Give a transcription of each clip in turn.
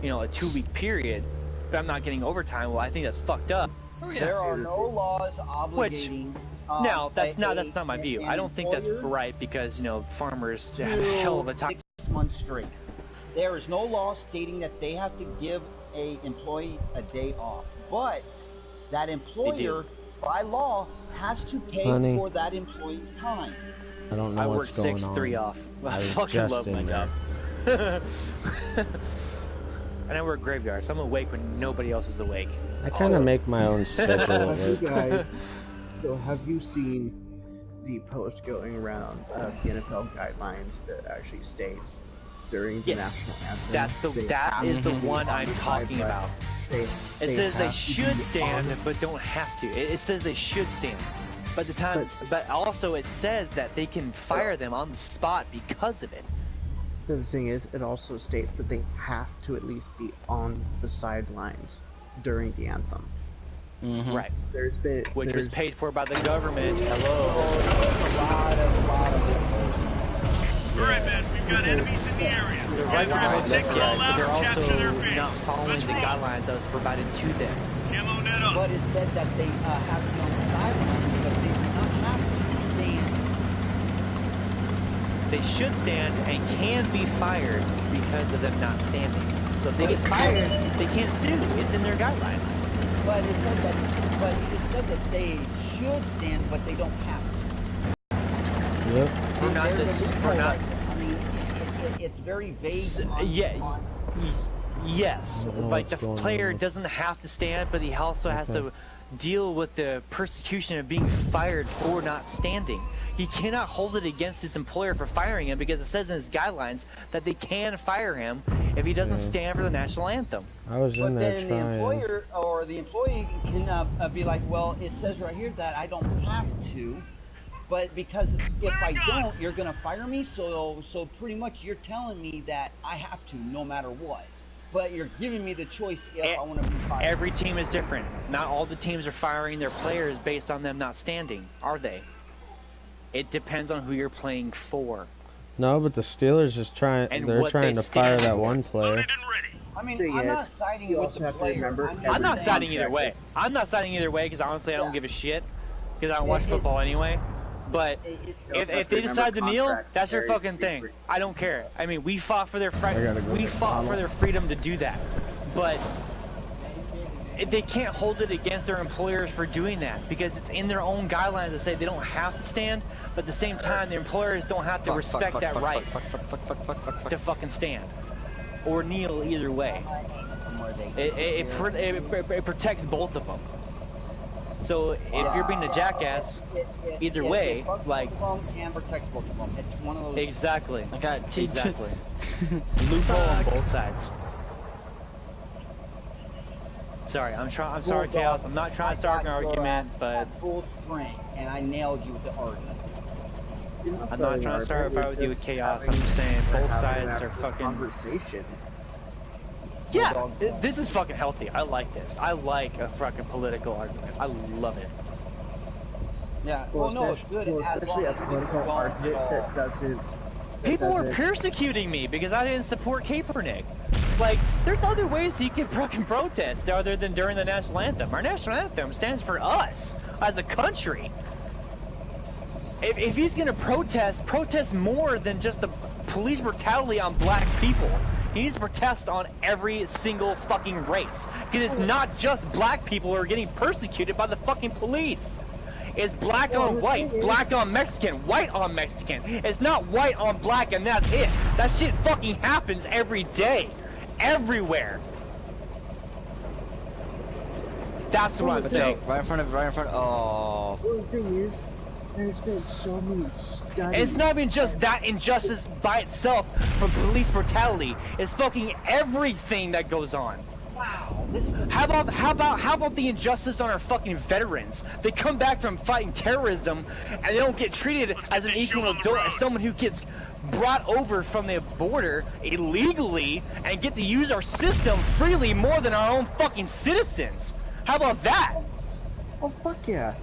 you know, a 2-week period, but I'm not getting overtime. Well, I think that's fucked up. Oh, yeah. There are no laws obligating. No, that's not my view. I don't think that's right because, you know, farmers have a hell of a time. 6 months straight. There is no law stating that they have to give a employee a day off, but that employer, by law, has to pay for that employee's time. I don't know what's going on. I work 6-3 off. I fucking just love my job. And I work graveyard, so I'm awake when nobody else is awake. I kind of make my own schedule of You it. guys, so have you seen the post going around of the NFL guidelines that actually states during the national anthem? That is the one I'm talking about. It says they should stand, but don't have to. It says they should stand. But but also it says that they can fire them on the spot because of it. The thing is, it also states that they have to at least be on the sidelines during the anthem. Mm-hmm. Right. Which was paid for by the government. Hello. Alright, man, we've got enemies in the area. They're right behind take us, them all but out they're and also capture their base. not following the guidelines that was provided to them. Camo net up. But it said that they have to be on the sidelines, but they do not have to stand. They should stand and can be fired because of them not standing. So if they get fired, they can't sue. It's in their guidelines. But it said that they should stand, but they don't have to. Yep. I mean, it's very vague. Yes. Like the player doesn't have to stand, but he also has to deal with the persecution of being fired for not standing. He cannot hold it against his employer for firing him because it says in his guidelines that they can fire him if he doesn't stand for the national anthem. I was in there trying. The employer or the employee can be like, well, it says right here that I don't have to, but because if I don't, you're gonna fire me. So pretty much you're telling me that I have to no matter what. But you're giving me the choice if I want to be fired. Every team is different. Not all the teams are firing their players based on them not standing, are they? It depends on who you're playing for. No, but the Steelers is trying. They're trying to fire that one player. I mean, I'm not siding with the player. I'm not siding either way. I'm not siding either way because honestly I don't give a shit because I don't watch football anyway. But if they decide to kneel, that's their fucking thing. I don't care. I mean, we fought for their freedom to do that. But they can't hold it against their employers for doing that because it's in their own guidelines that say they don't have to stand, but at the same time the employers don't have to respect that right to fucking stand or kneel either way. It protects both of them. So if you're being a jackass, either way, like and protects both of them. It's one of those. Exactly. Exactly. Loophole on both sides. Sorry, I'm sorry, Chaos. I'm not trying to start an argument, but full spring, and I nailed you with the argument. I'm not trying to start a fight with you with Chaos. I'm just saying both sides are fucking. Conversation. Yeah, this is fucking healthy. I like this. I like a fucking political argument. I love it. Yeah. Well, no, it's good. Especially a political argument that doesn't. People are persecuting me because I didn't support Kaepernick. Like, there's other ways he can fucking protest other than during the national anthem. Our national anthem stands for us as a country. If he's gonna protest more than just the police brutality on black people. He needs to protest on every single fucking race. Because it's not just black people who are getting persecuted by the fucking police. It's black on white, black on Mexican, white on Mexican. It's not white on black and that's it. That shit fucking happens every day. Everywhere. That's what I'm saying. Right in front. Oh. Well, the thing is, there's been so many studies. It's not even just that injustice by itself from police brutality. It's fucking everything that goes on. Wow. How about the injustice on our fucking veterans? They come back from fighting terrorism and they don't get treated as an equal adult, as someone who gets brought over from the border illegally and get to use our system freely more than our own fucking citizens. How about that? Oh fuck yeah.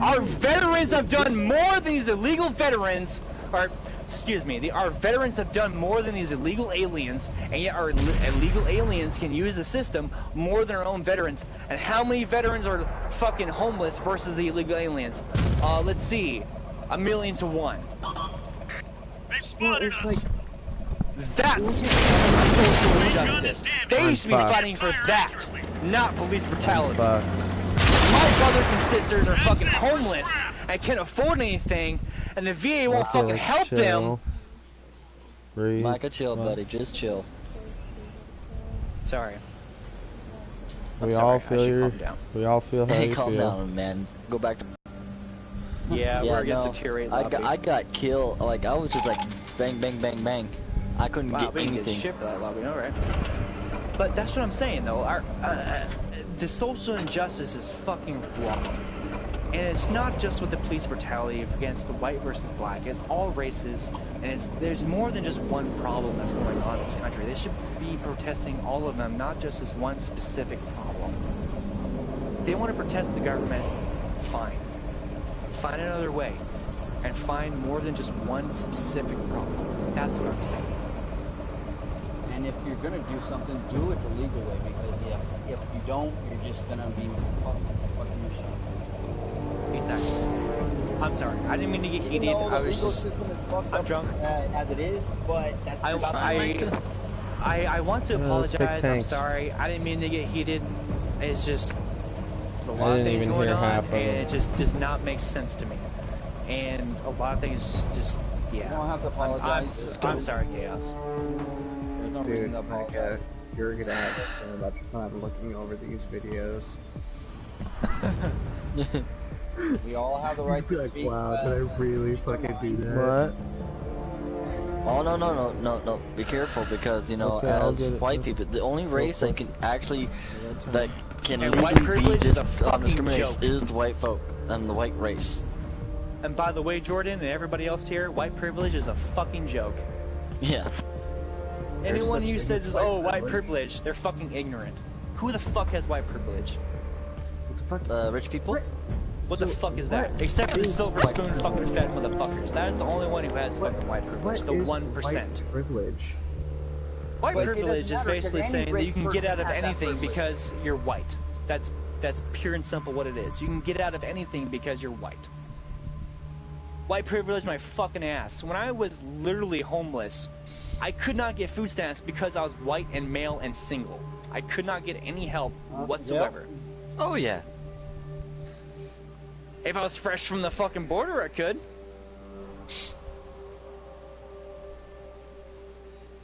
Our veterans have done more than these illegal veterans, or excuse me, our veterans have done more than these illegal aliens, and yet our illegal aliens can use the system more than our own veterans. And how many veterans are fucking homeless versus the illegal aliens? Let's see, 1,000,000 to 1. They've spotted us. Like, That's social injustice. They should be fighting for that, not police brutality. My brothers and sisters are fucking homeless and can't afford anything, and the VA won't fucking help them. Breathe. Micah, chill, buddy. Just chill. Sorry. We all feel how you calm feel. down, man. Go back to. Yeah, we're against a tier 8 lobby. I got killed. Like I was just like bang, bang, bang, bang. I couldn't get we anything. Get shit for that lobby, alright. But that's what I'm saying, though. The social injustice is fucking wrong. And it's not just with the police brutality against the white versus black. It's all races, and there's more than just one problem that's going on in this country. They should be protesting all of them, not just as one specific problem. If they want to protest the government, fine. Find another way. And find more than just one specific problem. That's what I'm saying. And if you're gonna do something, do it the legal way, because if you don't, you're just gonna be fucking yourself. Exactly. I'm sorry. I didn't mean to get heated. I was just. I'm drunk. As it is, but that's I want to apologize. I'm sorry. I didn't mean to get heated. It's just there's a lot of things going on, and it just does not make sense to me. And a lot of things just You don't have to apologize. I'm sorry, Chaos. There's no reason to apologize. You're gonna have so much fun looking over these videos. We all have the right to like, speak. wow, did I really fucking do that? What? Oh no! Be careful, because you know, as white people, the only race that can actually that can And legally white privilege be is a fucking discriminated joke. is the white folk and the white race. And by the way, Jordan and everybody else here, white privilege is a fucking joke. Yeah. Anyone who says, "Oh, white privilege," they're fucking ignorant. Who the fuck has white privilege? What the fuck? Rich people. What the fuck is that? Except for the silver spoon fucking fed motherfuckers. That is the only one who has fucking white privilege. The 1%. White privilege. White But it privilege doesn't is matter, basically 'cause any saying that you can rich get out of person has that anything privilege. because you're white. That's pure and simple what it is. You can get out of anything because you're white. White privilege my fucking ass. When I was literally homeless, I could not get food stamps because I was white and male and single. I could not get any help whatsoever. Oh yeah. If I was fresh from the fucking border, I could.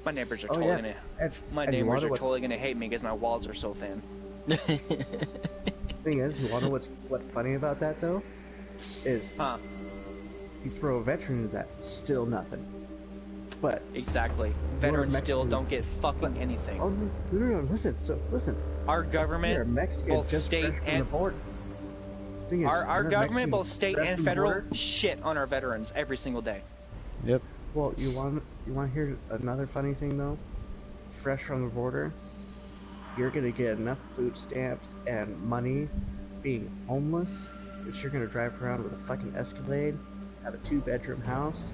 My neighbors are totally gonna hate me because my walls are so thin. Thing is, you wanna know what's funny about that though? Is you throw a veteran into that, still nothing. But exactly, veterans still don't get fucking anything. Oh no, listen. Our government, both state and our government, both state and federal, shit on our veterans every single day. Yep. Well, you want to hear another funny thing though? Fresh from the border, you're gonna get enough food stamps and money being homeless that you're gonna drive around with a fucking Escalade, have a 2-bedroom house,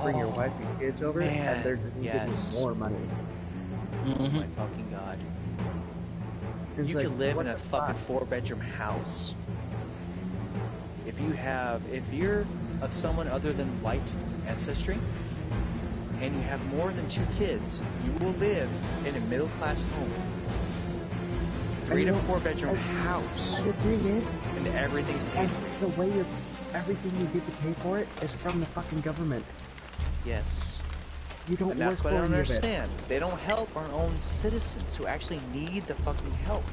bring your wife and kids over, and they're gonna give you more money. Oh my fucking god. It's You like, can live what in a the fucking fuck? 4-bedroom house. If you're of someone other than white ancestry, and you have more than 2 kids, you will live in a middle-class home. 3 to 4-bedroom house. The thing is, And everything's paid for. the way everything you get to pay for it is from the fucking government. Yes. You don't And that's work what I for don't any of it. understand. They don't help our own citizens who actually need the fucking help.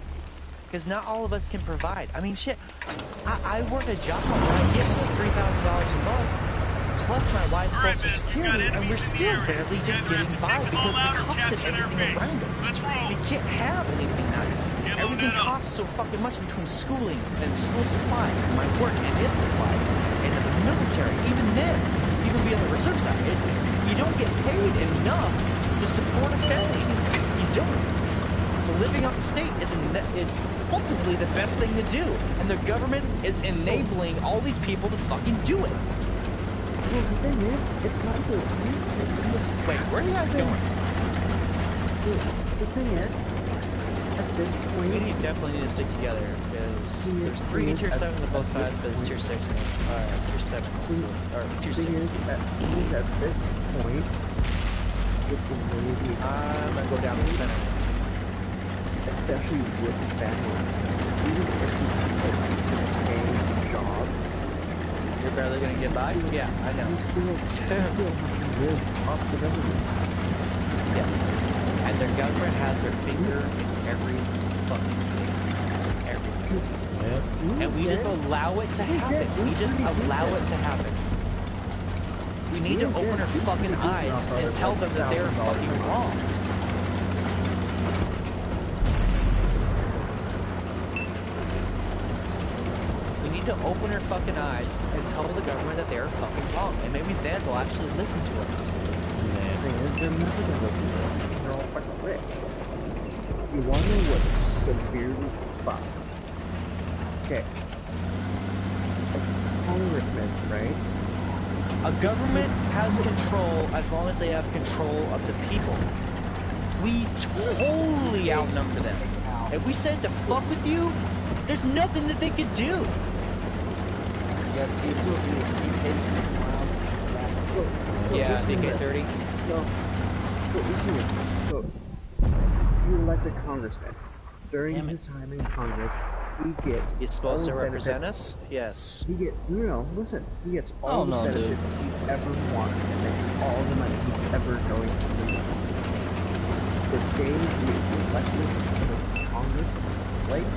Because not all of us can provide. I mean, shit, I work a job where I get almost $3,000 a month, plus my wife's social security, and we're still barely just getting by because the cost of everything around us. We can't have anything nice. Everything costs so fucking much between schooling and school supplies, and my work and its supplies, and the military, even then, even be on the reserve side. You don't get paid enough to support a family. You don't. So living off the state is ultimately the best thing to do, and the government is enabling all these people to fucking do it. Well, the thing is, it's got to. Wait, where are you guys going? The thing is, at this point, we definitely need to stick together because there's 3 tier 7 on both sides, but it's tier 6 now. Tier 7 also, or tier 6. At this point, with the way I'm gonna go down the center. Especially with the family, even if you have a job, you're barely gonna get by? Yeah, I know. You still have to live off the government. Yes. And their government has their finger in every fucking thing. Everything. And we just allow it to happen. We just allow it to happen. We need to open our fucking eyes and tell them that they're fucking wrong. We need to open our fucking eyes and tell the government that they're fucking wrong. And maybe then they'll actually listen to us. They're never gonna listen to us. They're all fucking rich. You wanna know what's severely fucked? Okay. Congressmen, right? A government has control as long as they have control of the people. We totally outnumber them. If we said to fuck with you, there's nothing that they could do. Yeah, DK30. So you elect a congressman. During his time in Congress, he gets. He's supposed to represent us? Yes. He gets listen. He gets all the benefits he's ever wanted, and makes all the money he's ever going to lose. The day he is elected to the Congress, like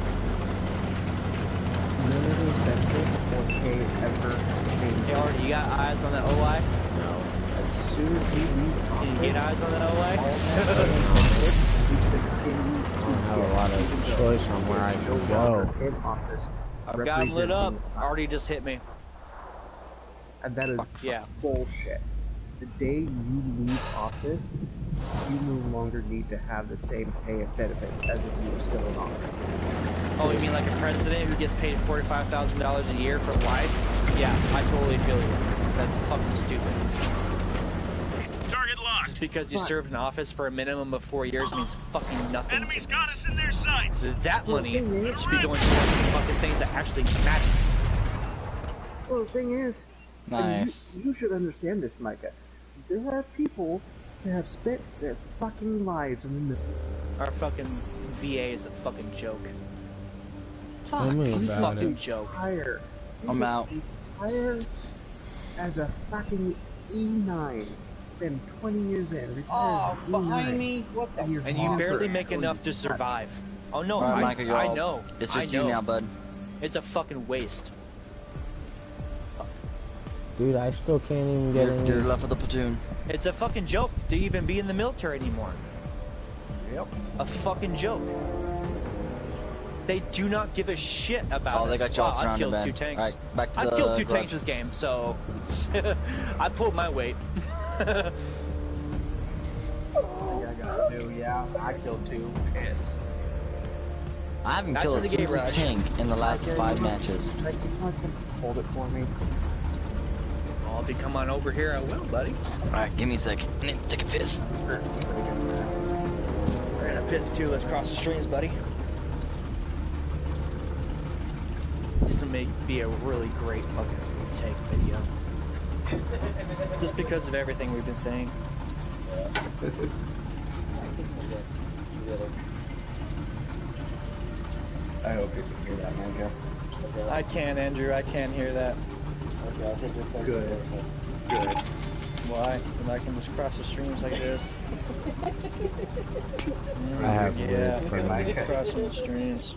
none of those benefits or pay ever change. Hey, Artie, you got eyes on that OI? No. As soon as he leaves office, can you get eyes on that OI? I don't have a lot of choice on where I can go. I've got him lit up. Artie just hit me. And that is bullshit. The day you leave office, you no longer need to have the same pay and benefits as if you were still in office. Oh, you mean like a president who gets paid $45,000 a year for life? Yeah, I totally feel you. That's fucking stupid. Target locked. Just because you served in office for a minimum of 4 years means fucking nothing to me. Enemies got us in their sights. That money should be going towards some fucking things that actually matter. Well, the thing is, nice. You should understand this, Micah. There are people that have spent their fucking lives in the middle. Our fucking VA is a fucking joke. Fucking joke. I'm out. Retire as a fucking E9. Spend 20 years in. Oh, behind me? What the? And you barely make enough to survive. Oh no, right, Micah, I know. It's just you now, bud. It's a fucking waste. Dude, I still can't even get in. You're left with the platoon. It's a fucking joke to even be in the military anymore. Yep. A fucking joke. They do not give a shit about us. They got y'all surrounded, I've killed 2 tanks. Right, back to I've killed 2 tanks this game, so I pulled my weight. I got 2, yeah. I killed 2. Piss. I haven't killed a single tank in the last 5 matches. Hold it for me. Oh, if you come on over here, I will, buddy. Alright, give me a sec. I need to take a piss. We're in a piss too. Let's cross the streams, buddy. This will be a really great fucking take video. Just because of everything we've been saying. I hope you can hear that, Micah. I can, Andrew. I can hear that. Okay, I'll take this like good. Good. Why? And I can just cross the streams like this. I have crossing the streams.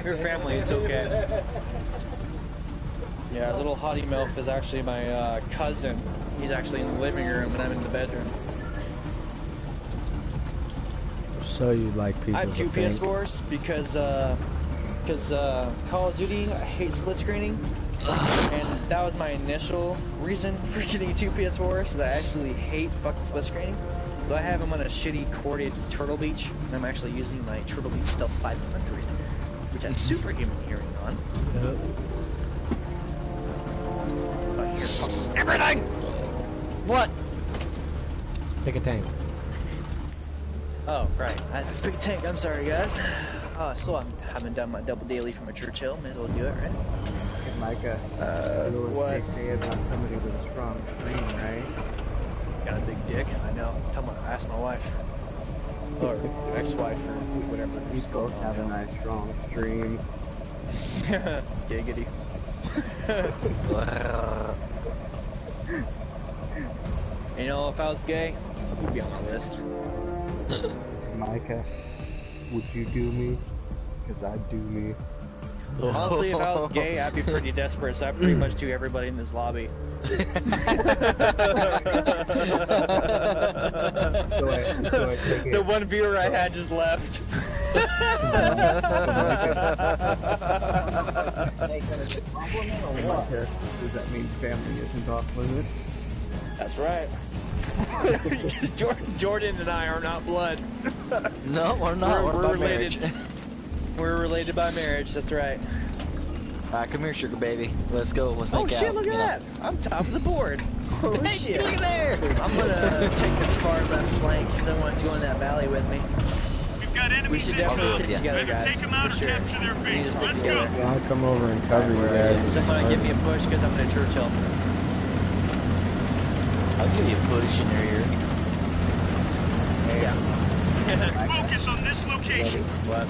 Your family, it's okay. Yeah, little hottie milf is actually my cousin. He's actually in the living room and I'm in the bedroom. So you like people I have 2 PS4s because Call of Duty, I hate split screening. And that was my initial reason for getting 2 PS4s, that I actually hate fucking split screening. So I have him on a shitty corded Turtle Beach, and I'm actually using my Turtle Beach Stealth 500, which has superhuman hearing on. I hear fucking everything! What? Take a tank. Oh, right. That's a big tank. I'm sorry, guys. So I haven't done my double daily from a Churchill. May as well do it, right? Hey, Micah, you know what they say about somebody with a strong dream, right? Got a big dick. I know. Ask my wife. Or ex-wife or whatever. You both have a nice strong dream. Giggity. You know, if I was gay, you'd be on my list. Micah, would you do me? Because I'd do me. Honestly, if I was gay, I'd be pretty desperate, so I'd pretty much do everybody in this lobby. The one viewer I had just left. Does that mean family isn't off limits? That's right. Jordan and I are not blood. No, we're not. We're related. We're related by marriage. That's right. Alright, come here, sugar baby. Let's go. Let's make out. Oh shit! Look at that. I'm top of the board. Holy shit! Look at there. I'm gonna take the far left flank. No one's going that valley with me. We should definitely stick together, guys. For sure. We need to stick together. I'll come over and cover you guys. Someone give me a push because I'm gonna Churchill. I'll give you a push in your ear. Yeah. Focus on this location. What?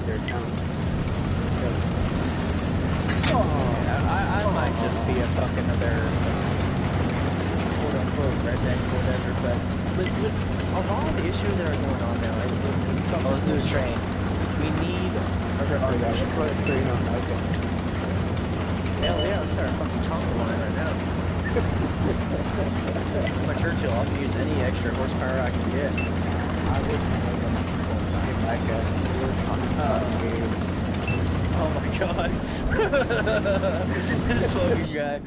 I might just be a fucking other quote-unquote redneck or whatever, but with a lot of the issues that are going on now, let's do a train. We need a revolution. Hell yeah, let's start a fucking Congo line right now. I'm a Churchill, I'll use any extra horsepower I can get. I would Oh my god. This fucking guy.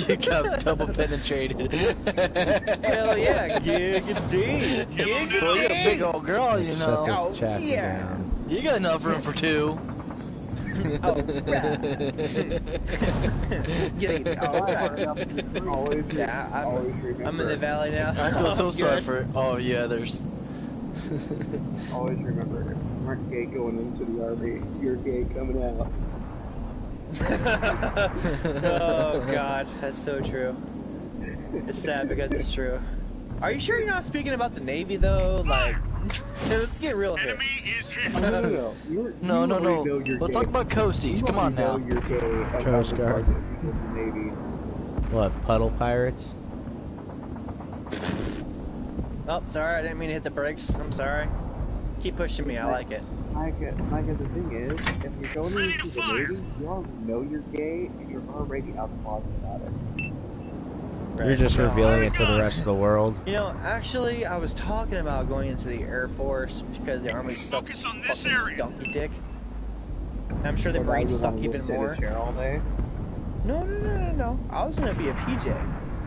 You got double penetrated. Hell yeah, giggity. Giggity. Well, you're a big old girl, you know. Shut this chapter down. You got enough room for two. Oh, right. I'm in the valley now. I feel so sorry for it. Oh yeah, there's. Always remember, if you weren't gay going into the army, you're gay coming out. Oh god, that's so true. It's sad because it's true. Are you sure you're not speaking about the Navy though? Like, let's get real here. Enemy is hit. No. Let's talk about coasties. Come on now. Coast Guard. What, puddle pirates? Oh, sorry, I didn't mean to hit the brakes. I'm sorry. Keep pushing me, I like it. Micah, the thing is, if you're going into the Navy, you already know you're gay, and you're already outlawed about it. Right. You're just revealing it to the rest of the world. You know, actually, I was talking about going into the Air Force because the Army sucks fucking donkey dick. And I'm sure the Marines suck even more. All day? No. I was gonna be a PJ,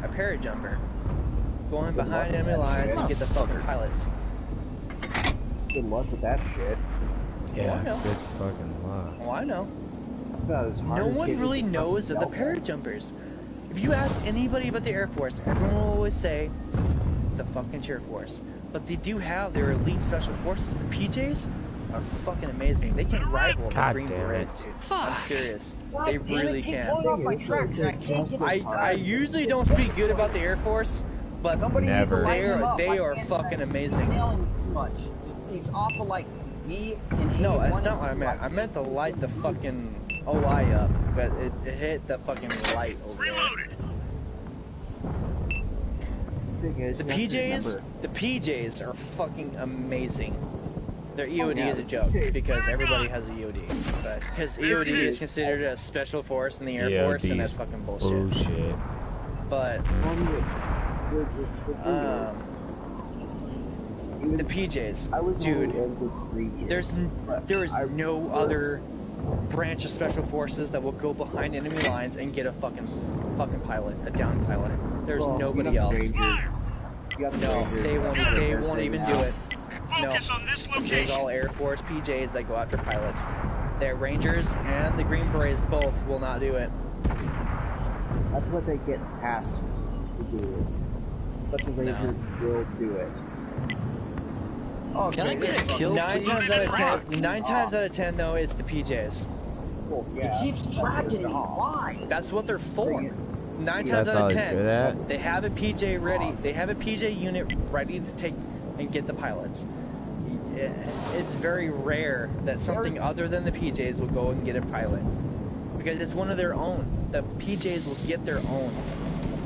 a parajumper. Going behind enemy lines and get the fucking pilots. Good luck with that shit. Yeah, good fucking luck. Oh, I know. No one really knows of the parajumpers. If you ask anybody about the Air Force, everyone will always say it's the fucking Air Force. But they do have their elite special forces. The PJs are fucking amazing. They can rival the Green Berets, dude. I'm serious. They really can. I usually don't speak good about the Air Force, but never. They are fucking amazing. It's awful like me and no, that's not what I meant. I meant to light the fucking OI up, but it hit the fucking light over there. The PJs are fucking amazing. Their EOD is a joke because everybody has a EOD, but because EOD is considered a special force in the Air Force, and that's fucking bullshit. But the PJs, dude, there is no other branch of special forces that will go behind enemy lines and get a fucking pilot, a down pilot. There's nobody else. No, they won't even do it. Focus on this There's location. all Air Force PJs that go after pilots. Their Rangers and the Green Berets both will not do it. That's what they get tasked to do. But the Rangers will do it. Oh, Can I get a kill, Nine please? times out of 10, though, it's the PJs. Well, It keeps tracking me. Why? That's what they're for. 9 times That's out all of he's 10, good at. they have a PJ ready. They have a PJ unit ready to take and get the pilots. It's very rare that something other than the PJs will go and get a pilot, because it's one of their own. The PJs will get their own.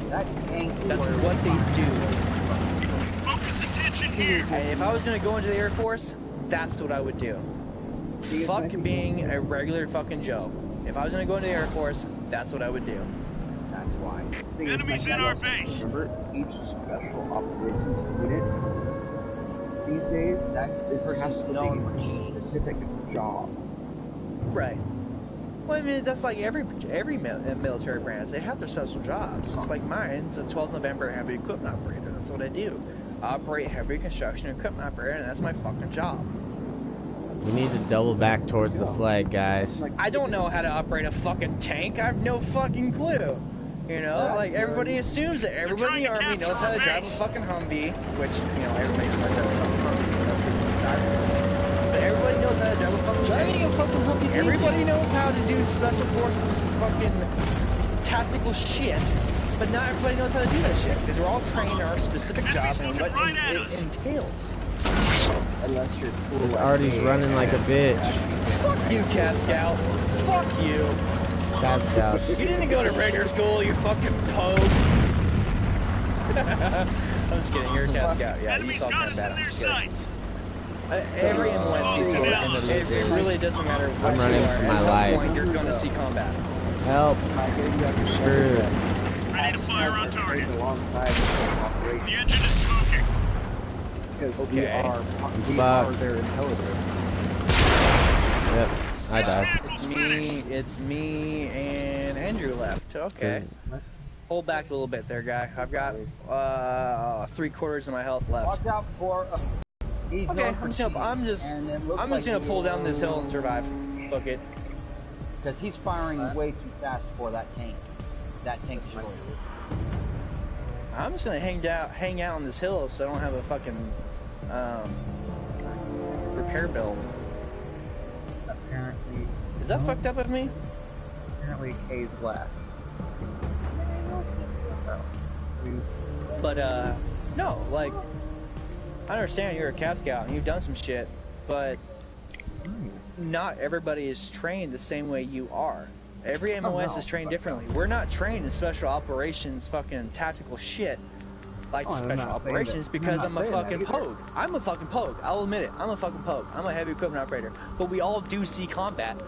That tank. That's what they do. Focus attention here. And if I was gonna go into the Air Force, that's what I would do. Fuck being a regular fucking Joe. If I was gonna go into the Air Force, that's what I would do. That's why. Enemies in our base. Remember, each special operations unit these days is tasked with a specific job. Right. Well, I mean, that's like every military branch. They have their special jobs. It's like mine's a 12 November heavy equipment operator. That's what I do. I operate heavy construction equipment operator, and that's my fucking job. We need to double back towards the flag, guys. I don't know how to operate a fucking tank. I have no fucking clue. You know, like everybody assumes that everybody in the army knows how to drive a fucking Humvee, which, you know, everybody knows how to drive a fucking Humvee. That's what's started. But everybody knows how to drive a fucking tank. Driving a fucking Humvee. Everybody knows how to do special forces fucking tactical shit, but not everybody knows how to do that shit, because we're all trained in our specific job and what it entails. Unless you're cool. This Artie's running like a bitch. Fuck you, Cat Scout. Fuck you. Cat Scout. You didn't go to regular school, you fucking pogue. I'm just kidding, you're a Cat Scout. Yeah, you Enemies saw got us combat. in I'm their just kidding. sights. Every M1 sees combat. It really doesn't matter what you running are. for At my some life. point, you're going to see combat. Help. I'm screwed. Ready to fire on target. Alongside the operation. The engine is smoking. Because Okay. we are their intelligence. Yep. I died. It's me and Andrew left. Okay. Hold back a little bit there, guy. I've got 3/4 of my health left. Watch out for. He's Okay, I'm just gonna pull down this hill and survive. Fuck it. Because he's firing way too fast for that tank. That tank destroyer. I'm just gonna hang out on this hill so I don't have a fucking repair bill. Apparently. Is that fucked up of me? Apparently, K's left. But no, like, I understand you're a Cap Scout and you've done some shit, but not everybody is trained the same way you are. Every MOS is trained differently. We're not trained in special operations, fucking tactical shit like special operations because I'm a fucking pogue. I'm a fucking pogue. I'll admit it. I'm a fucking pogue. I'm a heavy equipment operator. But we all do see combat,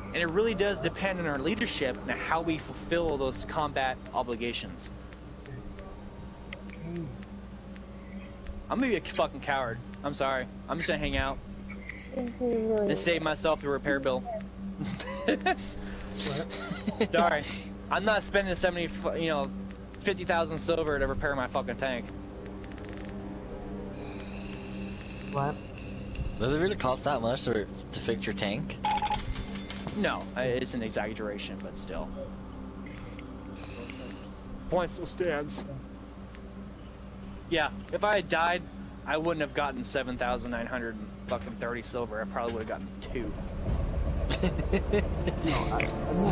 and it really does depend on our leadership and how we fulfill those combat obligations. I'm gonna be a fucking coward. I'm sorry. I'm just gonna hang out and save myself the repair bill. Sorry, I'm not spending 50,000 silver to repair my fucking tank. What? Does it really cost that much to fix your tank? No, it's an exaggeration, but still. Point still stands. Yeah, if I had died, I wouldn't have gotten 7,930 silver. I probably would have gotten 2.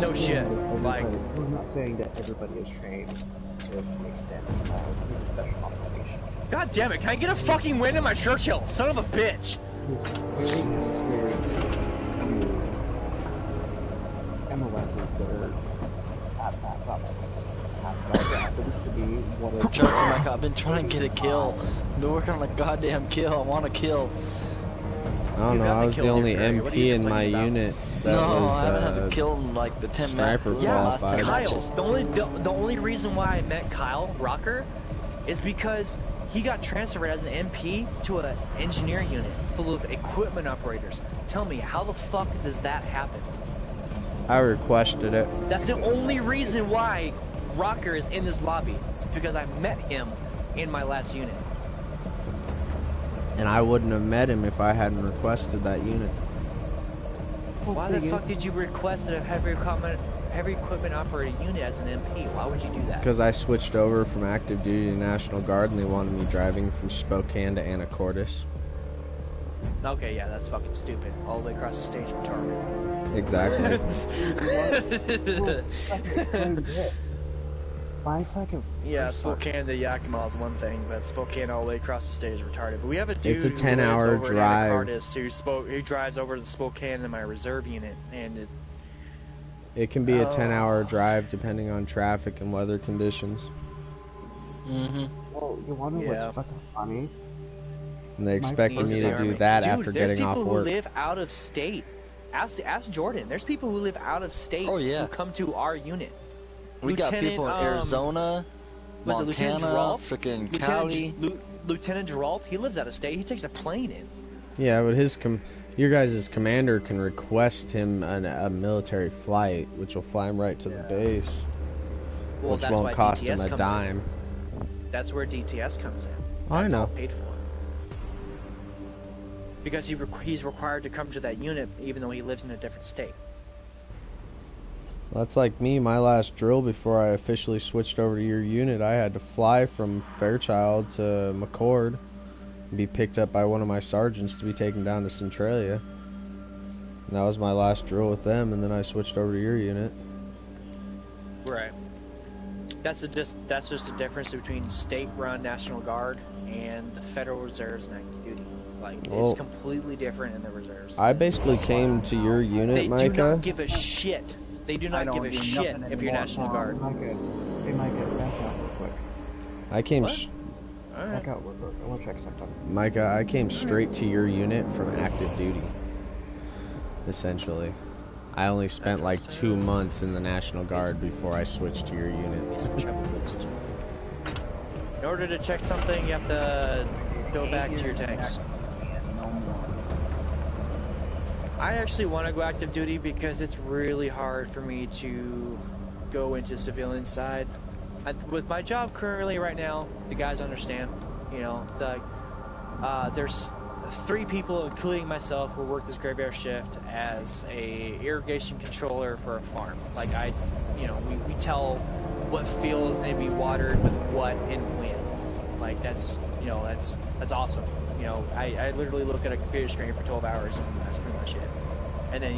No shit. Like, I'm not saying that everybody is trained to an extent of special operation. God damn it! Can I get a fucking win in my Churchill? Son of a bitch! MOSs that are at that level. Trust me, Mike, I've been trying to get a kill. Been working on a goddamn kill. I want a kill. I don't know, I was the only MP in my unit that was, I haven't had a kill in like the 10 sniper matches. Yeah, last 10 Kyle, matches. the only reason why I met Kyle Rocker is because he got transferred as an MP to an engineer unit full of equipment operators. Tell me, how the fuck does that happen? I requested it. That's the only reason why Rocker is in this lobby, because I met him in my last unit. And I wouldn't have met him if I hadn't requested that unit. Why the fuck did you request a heavy equipment operator unit as an MP? Why would you do that? Because I switched over from active duty to National Guard, and they wanted me driving from Spokane to Anacortes. Okay, yeah, that's fucking stupid. All the way across the stage, retarded. Exactly. Yeah, Spokane to Yakima is one thing, but Spokane all the way across the state is retarded. But we have a dude it's a 10-hour drive. Who drives over to Spokane in my reserve unit, and it can be a 10-hour drive depending on traffic and weather conditions. Well, you wanna know what's fucking funny? And they expected me to do that after getting off work. There's people who live out of state. Ask Jordan. There's people who live out of state who come to our unit. We got people in Arizona, Montana, freaking Cali. Lieutenant Geralt, he lives out of state. He takes a plane in. Yeah, but your guys' commander can request him a military flight, which will fly him right to the base, which won't cost him a dime. That's where DTS comes in. I know. All paid for. Because he's required to come to that unit even though he lives in a different state. That's like me, my last drill before I officially switched over to your unit, I had to fly from Fairchild to McCord and be picked up by one of my sergeants to be taken down to Centralia. And that was my last drill with them, and then I switched over to your unit. Right. That's just the difference between state-run National Guard and the Federal Reserves and active duty. Like, it's completely different in the reserves. I basically came to your unit, Micah. They do not give a shit. They do not give a shit if you're National Guard. Hey Micah, back out real quick. I came back out real quick. I want to check something. Micah, I came straight to your unit from active duty. Essentially. I only spent like 2 months in the National Guard before I switched to your unit. In order to check something, you have to go back to your tanks. I actually want to go active duty because it's really hard for me to go into civilian side. With my job currently right now, the guys understand, you know, there's 3 people, including myself, who work this graveyard shift as a irrigation controller for a farm. Like we tell what fields need to be watered with what and when. Like that's awesome. You know, I literally look at a computer screen for 12 hours and that's pretty much it. And then,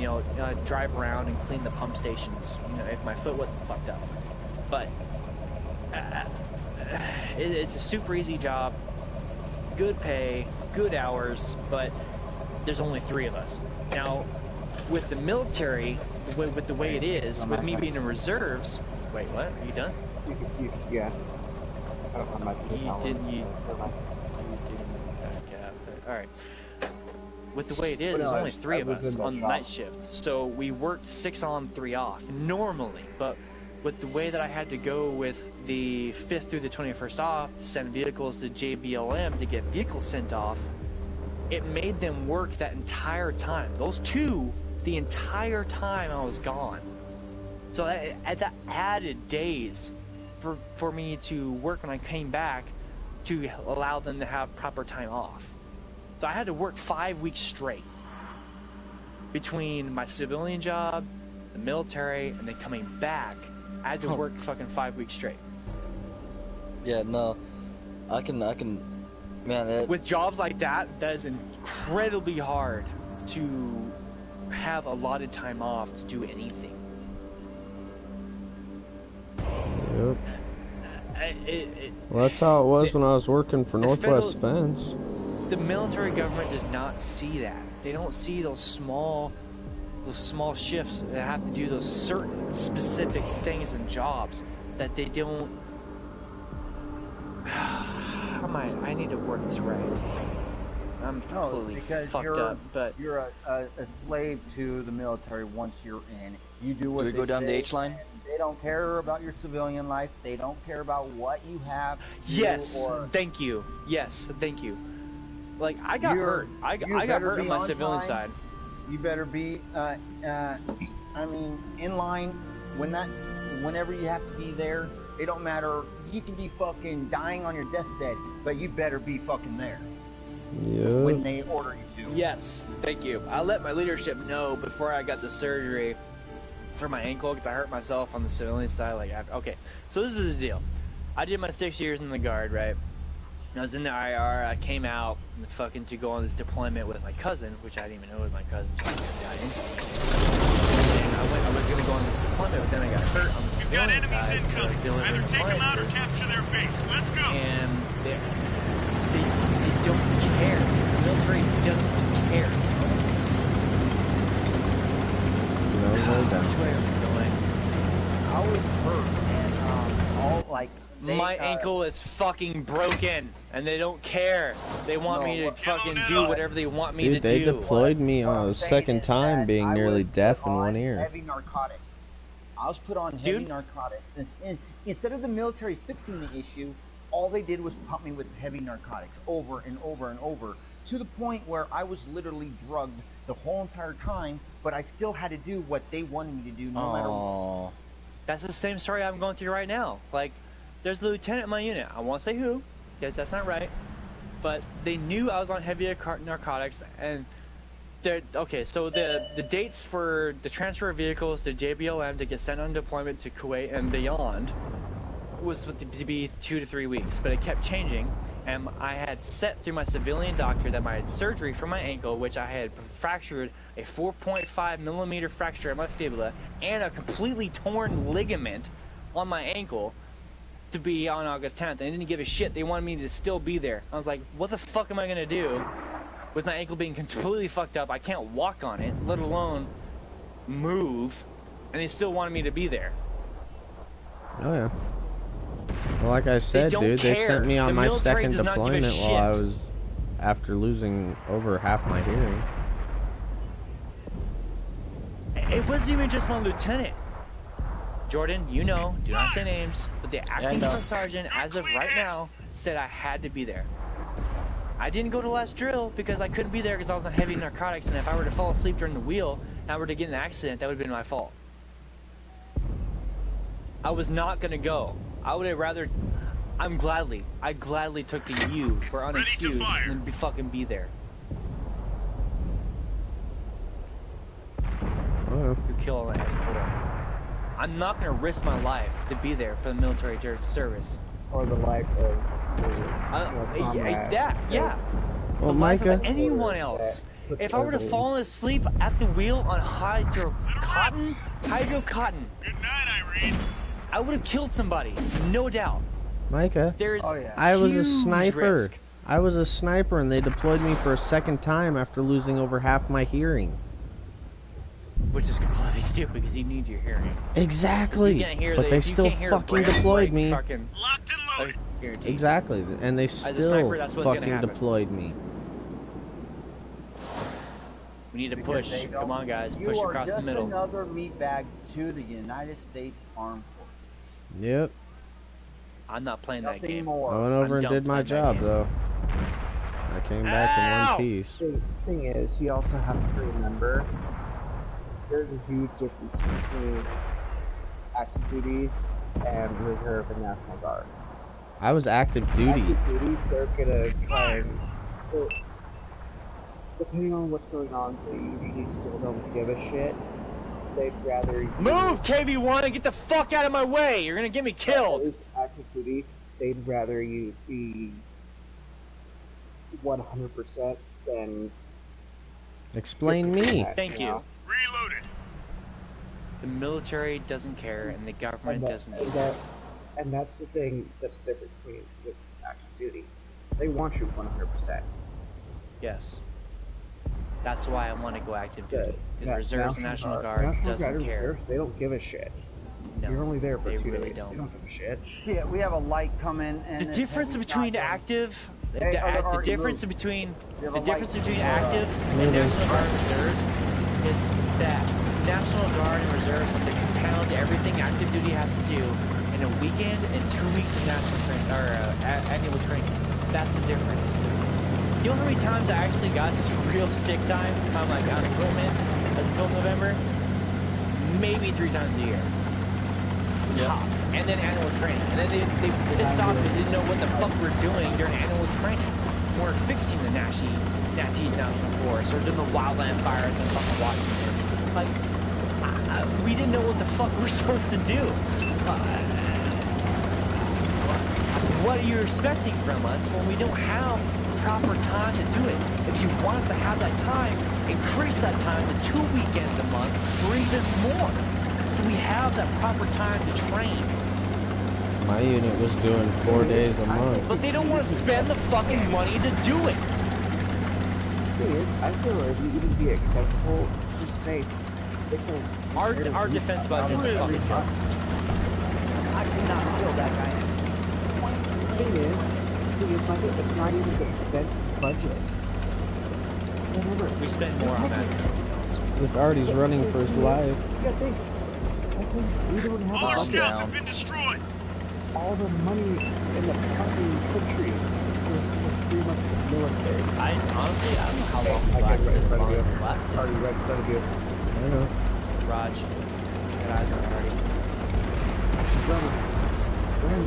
drive around and clean the pump stations, if my foot wasn't fucked up. But it's a super easy job, good pay, good hours, but there's only 3 of us. Now, with the military, with the way it is, with me being in reserves... Wait, what? Are you done? Yeah. You didn't. Alright. With the way it is, there's only 3 of us on the night shift. So we worked 6 on, 3 off, normally. But with the way that I had to go with the 5th through the 21st off, to send vehicles to JBLM to get vehicles sent off, it made them work that entire time. Those 2, the entire time I was gone. So that added days for me to work when I came back to allow them to have proper time off. So I had to work 5 weeks straight between my civilian job, the military, and then coming back. I had to work fucking 5 weeks straight. Yeah, no, I can, man. With jobs like that is incredibly hard to have allotted time off to do anything. Yep. Well, that's how it was when I was working for Northwest Fence. The military government does not see that. They don't see those small shifts that have to do those certain specific things and jobs that they don't. I need to work this right. I'm completely fucked up, but you're a slave to the military once you're in. You do what we go down the H line? They don't care about your civilian life. They don't care about what you have. Yes, thank you. Yes, thank you. Like I got hurt. I got hurt on my civilian side. You better be, in line whenever you have to be there. It don't matter. You can be fucking dying on your deathbed, but you better be fucking there. when they order you to. Yes, thank you. I let my leadership know before I got the surgery for my ankle because I hurt myself on the civilian side. Like, okay, so this is the deal. I did my 6 years in the Guard, right? I was in the IR. I came out to go on this deployment with my cousin, which I didn't even know was my cousin, so I got into it. And I was going to go on this deployment, but then I got hurt on the civilian side because I was delivering appliances. And they don't care. The military doesn't care. Which way are we going? I was hurt, and all like. My ankle is fucking broken, and they don't care. They want me to fucking do whatever they want me to do. Dude, they deployed me on a second time being nearly deaf in one ear. Heavy narcotics. I was put on heavy narcotics. And instead of the military fixing the issue, all they did was pump me with heavy narcotics over and over and over, to the point where I was literally drugged the whole entire time, but I still had to do what they wanted me to do no matter what. That's the same story I'm going through right now. Like, there's a lieutenant in my unit. I won't say who, because that's not right. But they knew I was on heavy narcotics, and okay. So the dates for the transfer of vehicles to JBLM to get sent on deployment to Kuwait and beyond was to be 2 to 3 weeks, but it kept changing. And I had set through my civilian doctor that I had surgery for my ankle, which I had fractured a 4.5 millimeter fracture in my fibula and a completely torn ligament on my ankle, to be on August 10th. They didn't give a shit. They wanted me to still be there. I was like, what the fuck am I gonna do with my ankle being completely fucked up? I can't walk on it, let alone move, and they still wanted me to be there. Oh yeah. Well, like I said, dude, they sent me on my second deployment while I was after losing over half my hearing. It wasn't even just one lieutenant. Jordan, you know, do not say names, but the acting first sergeant, as of right now, said I had to be there. I didn't go to last drill because I couldn't be there because I was on heavy narcotics, and if I were to fall asleep during the wheel and I were to get in an accident, that would have been my fault. I was not gonna go. I would have rather, I gladly took the U for unexcused than fucking be there. You kill an F4. I'm not gonna risk my life to be there for the military during service. Or the life of yeah. Well, the life Micah, of anyone else. If I were to fall asleep at the wheel on hydrocotton, Good night, Irene. I would have killed somebody, no doubt. Micah, There's I was a huge sniper. risk. I was a sniper, and they deployed me for a second time after losing over half my hearing. Which is completely stupid because you need your hearing. Exactly. But they still fucking deployed me. Locked and loaded. Exactly, and they still fucking deployed me. We need to push. Come on, guys. Push across the middle. You are just another meatbag to the United States Armed Forces. Yep. I'm not playing that game. I went over and did my job, though. I came back in one piece. The thing is, you also have to remember, there's a huge difference between active duty and reserve and National Guard. I was active duty. Active duty, they're gonna try and, so, depending on what's going on, they usually still don't give a shit. They'd rather you move, KV1, and get the fuck out of my way. You're gonna get me killed. Active duty, they'd rather you be 100% than. Explain me. Thank you. Reloaded. The military doesn't care, and the government doesn't. And that's the thing that's different between with active duty. They want you 100%. Yes. That's why I want to go active duty. The reserves and National Guard doesn't care. Reserves, they don't give a shit. No, you're only there for 2 really days. don't. They don't give a shit. Shit, we have a light coming. And the difference between active, the difference between active and National Guard and reserves is that National Guard and reserves have to compound everything active duty has to do in a weekend and 2 weeks of national training or annual training. That's the difference. You know how many times I actually got some real stick time on equipment as a Cold November? Maybe 3 times a year. Tops. And then annual training. And then they stopped because they didn't know what the fuck we're doing during annual training. weren't fixing the Natchez National Forest or doing the wildland fires in fucking Washington. Like, we didn't know what the fuck we're supposed to do. What are you expecting from us when we don't have proper time to do it? If you want us to have that time, increase that time to 2 weekends a month or even more, so we have that proper time to train. My unit was doing 4 days a month. But they don't want to spend the fucking money to do it. Dude, I feel like it would be acceptable to say our defense budget is a fucking joke. I cannot kill that guy. The thing is, it's not even the defense budget. We spend more on that. This Artie's running for his life. You gotta think. I think we don't have All a our budget. scouts have been destroyed. All the money in the fucking country was pretty much the military. I honestly, I don't know how long I the got lasted. right in front of you. Lasted. Artie, right in front of you. I know. Raj, get eyes on Artie.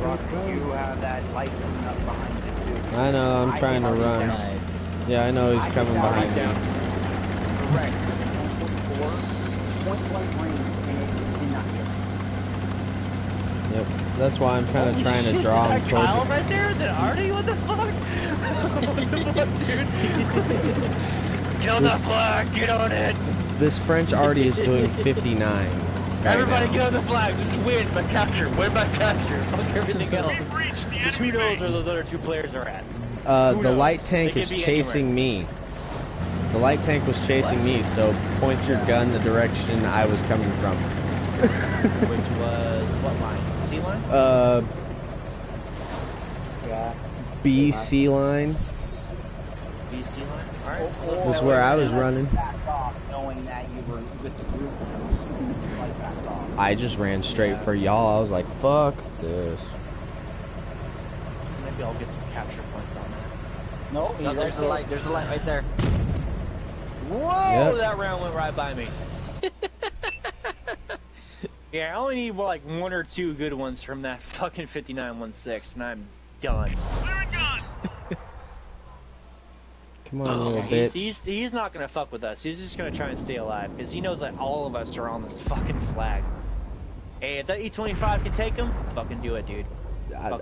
Rock, you have that light coming up behind you too. I know, I'm trying to run. Nice. Yeah, I know he's coming behind me. Correct. Point blank range, and it did not hit. Yep. That's why I'm kind of trying to draw him Is that Kyle towards. right there? Then Artie? What the fuck? What the fuck, dude? Get on that flag, get on it! This French Artie is doing 59. Right Everybody now. get on the flag, just win by capture, fuck everything else. We've reached the Who enemy knows base. where those other two players are at? Who The knows? light tank They is could be chasing me. The light tank was chasing me, so point your gun the direction I was coming from. Which was, what line? C line? Yeah. BC line. BC line? Alright. That's where I was running. Backed off, knowing that you were with the group. Like backed off. I just ran straight for y'all. I was like, fuck this. Maybe I'll get some capture points on that. No, No, there's a light. There's a light right there. Whoa! Yep. That round went right by me. Yeah, I only need like one or two good ones from that fucking 5916, and I'm done. Clearing gun. Come on, little He's, bitch. he's not gonna fuck with us. He's just gonna try and stay alive because he knows that all of us are on this fucking flag. Hey, if that E25 can take him, fucking do it, dude.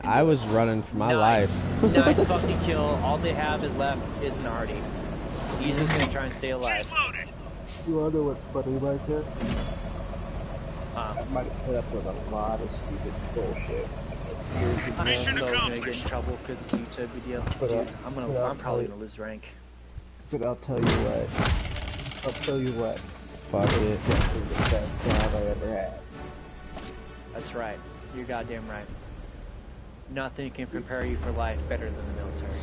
I was running for my life. Nice fucking kill. All they have is left is an Artie. He's just gonna try and stay alive. She's loaded. You wanna know what's funny about this? I Huh. might have put up with a lot of stupid bullshit. I'm Mission so gonna get in accomplished. trouble because it's a YouTube video. But, Dude, I'm probably tell you- gonna lose rank. But I'll tell you what. Fuck it. This is the best job I ever had. That's right. You're goddamn right. Nothing can prepare you for life better than the military.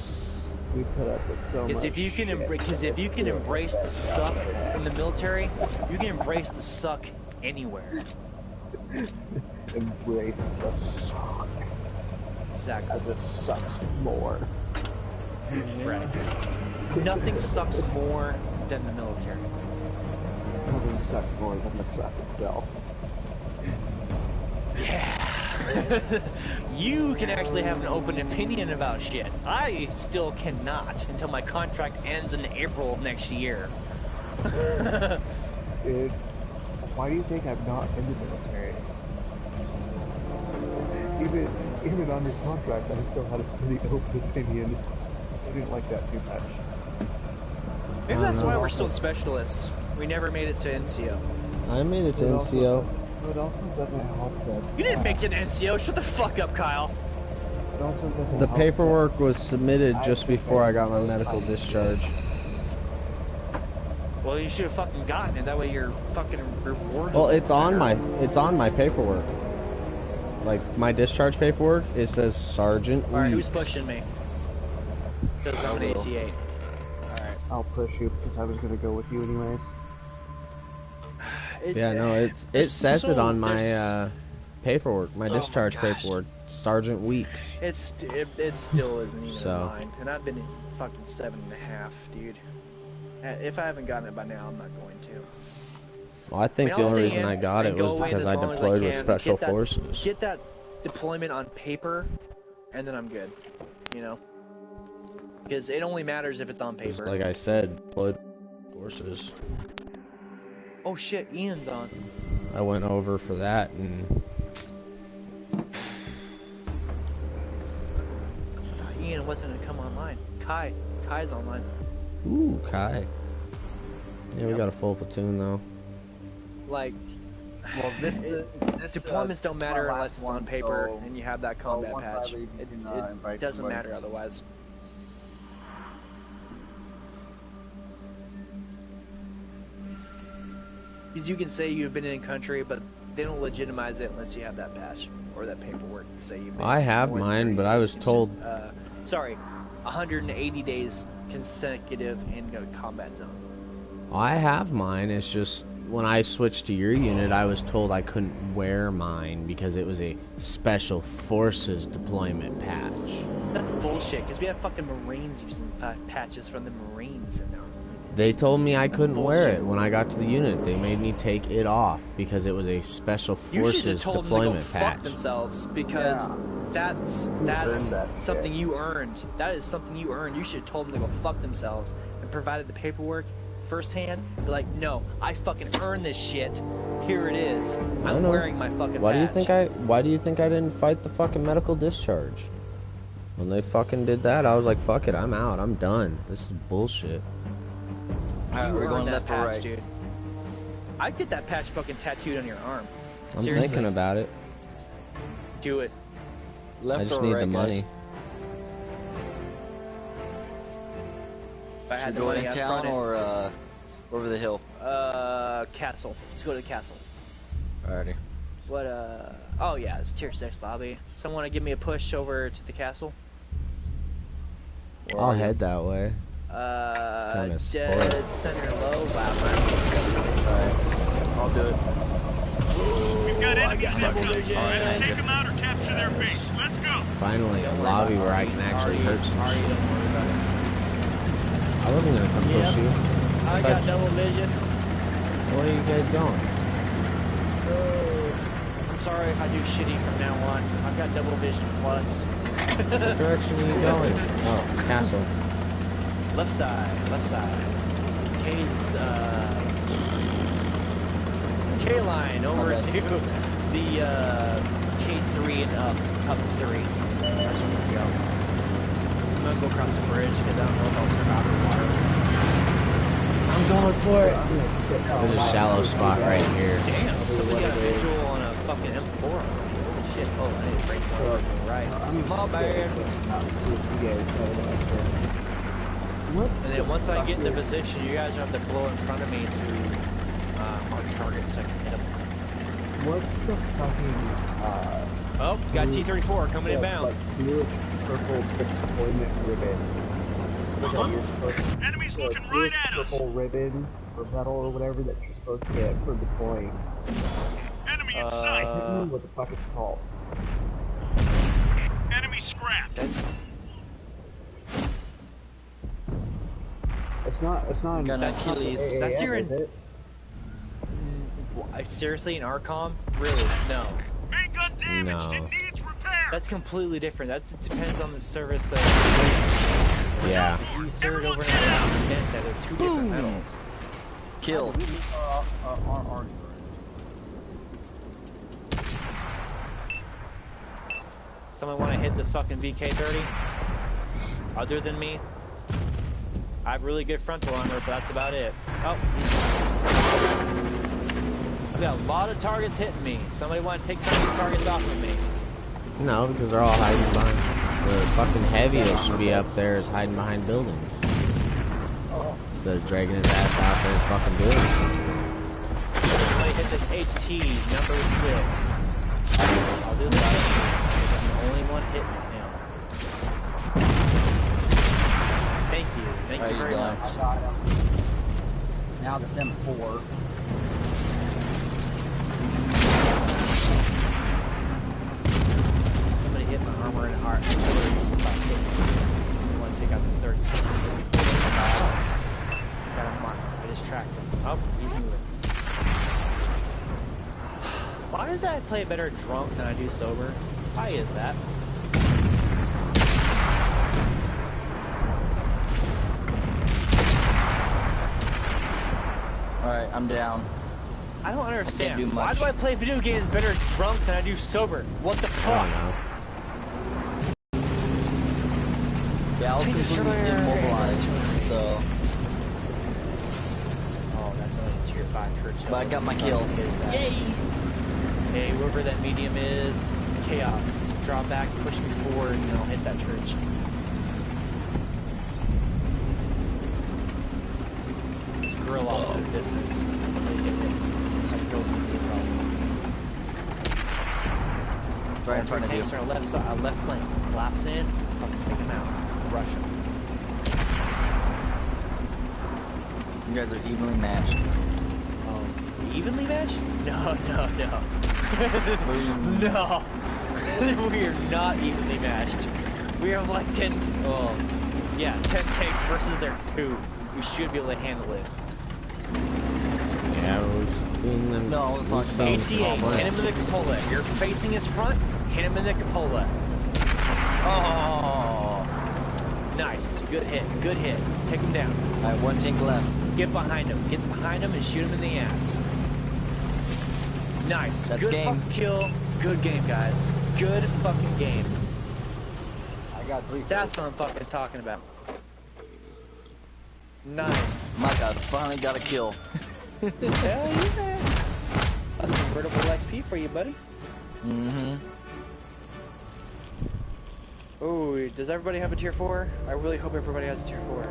We put up with so much Because if you can embrace the suck in the military, you can embrace the suck anywhere. embrace the suck, Exactly. as it sucks more. Right. Nothing sucks more than the military. Nothing sucks more than the suck itself. Yeah. You can actually have an open opinion about shit. I still cannot until my contract ends in April of next year. Dude, why do you think I'm not in the military? Even on your contract, I still had a pretty open opinion. I didn't like that too much. Maybe that's why we're still specialists. We never made it to NCO. I made it to NCO. It also doesn't help that. You didn't make it to NCO. Shut the fuck up, Kyle. It also doesn't The help paperwork was submitted just before I got my medical discharge. Well, you should have fucking gotten it. That way you're fucking rewarded. Well, it's on my paperwork. Like my discharge paperwork, it says Sergeant. Alright, who's Weeks. pushing me? Because I'm an AC8. Alright. I'll push you because I was gonna go with you anyways. Yeah, no, it says it on my paperwork, my discharge paperwork, Sergeant Weeks. It still isn't even So. in mine, and I've been in fucking 7.5, dude. If I haven't gotten it by now, I'm not going to. Well, I think I the mean, I'll only stay reason in I got it and go was away because as I long as deployed with can, Special get that- Forces. Get that deployment on paper, and then I'm good. You know. Because it only matters if it's on paper. Just like I said, blood forces. Oh shit, Ian's on. I went over for that and... I thought Ian wasn't gonna come online. Kai's online. Ooh, Kai. Yeah, we got a full platoon though. Like, Well, this deployments don't matter my unless it's last on one, paper so- and you have that combat once I patch. leave, you It can, invite doesn't somebody. matter otherwise. Because you can say you've been in country, but they don't legitimize it unless you have that patch or that paperwork to say you've been. I have more than mine, 30 but I days was told... sorry, 180 days consecutive in a combat zone. I have mine, it's just... When I switched to your unit, I was told I couldn't wear mine because it was a Special Forces deployment patch. That's bullshit, because we have fucking Marines using patches from the Marines in there. They told me I couldn't wear bullshit. it when I got to the unit. They made me take it off because it was a Special You should have Forces told them to go deployment fuck patch. themselves, because that's something you earned. That is something you earned. You should have told them to go fuck themselves and provided the paperwork firsthand. Be like, no, I fucking earned this shit. Here it is. I'm wearing my fucking Why patch. Why do you think I didn't fight the fucking medical discharge? When they fucking did that, I was like, fuck it, I'm out. I'm done. This is bullshit. Alright, we're going left or right. Dude. I'd get that patch fucking tattooed on your arm. I'm Seriously. thinking about it. Do it. Left I just or need right, the money. guys? If I had Should the go money, in I'd town front it. or over the hill? Castle. Let's go to the castle. Alrighty. What, oh yeah, it's tier 6 lobby. Someone wanna give me a push over to the castle? Where I'll are you? head that way. Dead spoiled. center low. Wow, Alright. I'll do it. We've got enemies got double vision. incoming. Take them out or capture their base. Let's go. Finally, a lobby where I can actually hurt some Don't shit. worry about it. I wasn't gonna come push you. I got double vision. Where are you guys going? I'm sorry if I do shitty from now on. I've got double vision plus. What direction are you going? Oh, castle. Left side, left side. K's, K line over Okay. to the, K3 and up 3. That's where we go. I'm gonna go across the bridge because I don't know if I'll survive the water. I'm going for it. There's a shallow spot right here. Damn, somebody got a visual on a fucking M4 already. Holy shit. Oh, I need to break one. Right. My bad. And then once I get in the position, you guys have to blow in front of me to mark targets so I can hit them. What's the fucking, Oh, got C-34 coming inbound. like, blue purple deployment ribbon? Which one? You're supposed to, Enemies looking blue right at us. purple ribbon or medal or whatever that you're supposed to get for deploying. Enemy in I sight. can't remember what the fuck it's called. Enemy scrapped. It's not in Got an it's not Achilles. AAF, That's your is it? Seriously, in RCOM? Really? No. Main gun damaged. No. It needs repair. That's completely different. That depends on the service. Yeah. If you served over in Afghanistan, they're two different medals. Killed. Someone want to hit this fucking VK-30? Other than me? I have really good frontal armor, but that's about it. Oh, I've got a lot of targets hitting me. Somebody want to take some of these targets off of me? No, because they're all hiding behind. The fucking heaviest should be up there is hiding behind buildings. Instead of dragging his ass out there and fucking doing it. Somebody hit this HT number 6. I'll do that. I'm the only one hitting it now. Thank you. Thank you very much. I got him. Now the M4. Somebody hit my armor and heart. Somebody just about hit me. Somebody want to take out this 30. Got him marked. I just tracked him. Oh, he's moving. Why does I play better drunk than I do sober? Why is that? Alright, I'm down. I don't understand. I can't do Why much. do I play video games better drunk than I do sober? What the fuck? Yeah, I was completely immobilized, so... Oh, that's only a tier 5 church. But I got my kill. Yay! Hey, whoever that medium is, chaos. Draw back, push me forward, and I'll hit that church. Grill off in the distance. Somebody get hit. I'd go through the problem. Right in front of you. Our left side, our left flank. Collapse in, fucking take him out. Rush him. You guys are evenly matched. Evenly matched? No. No. We are not evenly matched. We have like 10 tanks versus their 2. We should be able to handle this. Yeah, we've seen them. No, I was talking about ATA, hit him in the cupola. If you're facing his front, hit him in the cupola. Oh! Nice. Good hit. Take him down. Alright, 1 tank left. Get behind him. Get behind him and shoot him in the ass. Nice. That's good game. Fucking kill. Good game, guys. Good fucking game. I got 3. That's what I'm fucking talking about. Nice. My god, finally got a kill. Hell yeah. That's convertible XP for you, buddy. Mm-hmm. Oh, does everybody have a tier 4? I really hope everybody has a tier 4.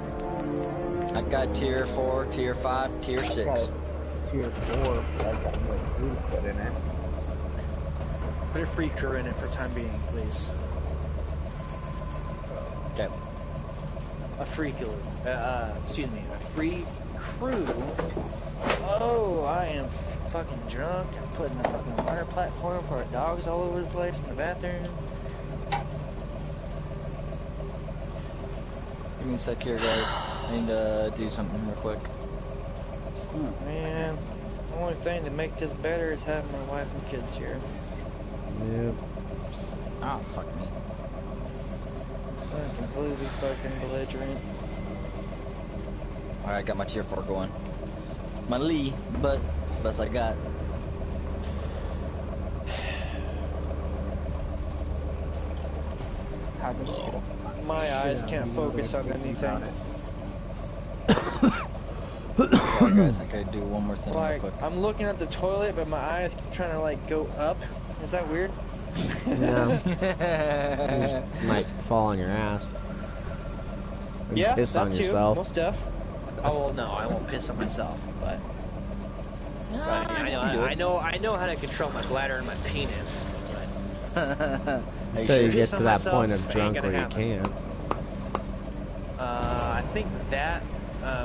I got tier 4, tier 5, tier 6. Tier 4, but I got more food put in it. Put a free crew in it for time being, please. Okay. A free crew. Excuse me, a free crew. Oh, I am fucking drunk. I'm putting a fucking water platform for our dogs all over the place in the bathroom. Give me a sec here, guys. I need to do something real quick. Man, the only thing to make this better is having my wife and kids here. Yep. Oh, fuck me. I'm completely fucking belligerent. Alright, I got my tier 4 going. It's my Lee, but it's the best I got. My eyes can't focus on anything. Sorry guys, I gotta do one more thing Like, real quick. I'm looking at the toilet, but my eyes keep trying to like go up. Is that weird? No. You just might fall on your ass. And Yeah, piss that on too. yourself. Most stuff. Oh well, no, I won't piss on myself, but I know how to control my bladder and my penis. Until you get to that point of drunk where you can't. I think that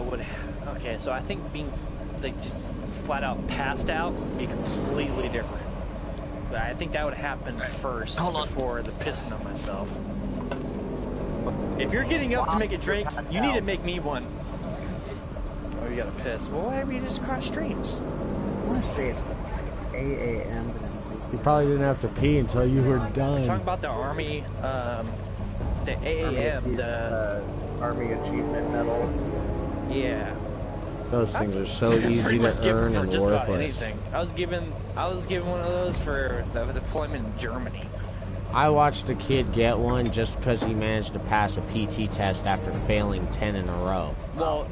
would. Okay, so I think being like just flat out passed out would be completely different. But I think that would happen first before the pissing on myself. If you're getting up to make a drink, you need to make me one. Oh, you gotta piss. Well, why don't you just cross streams? I want to say it's 8 a.m. You probably didn't have to pee until you were done. We're talking about the Army, the AAM, the... Army Achievement Medal. Yeah. Those things are so easy to earn and worthless. I was given one of those for the deployment in Germany. I watched a kid get one just because he managed to pass a PT test after failing 10 in a row. Well,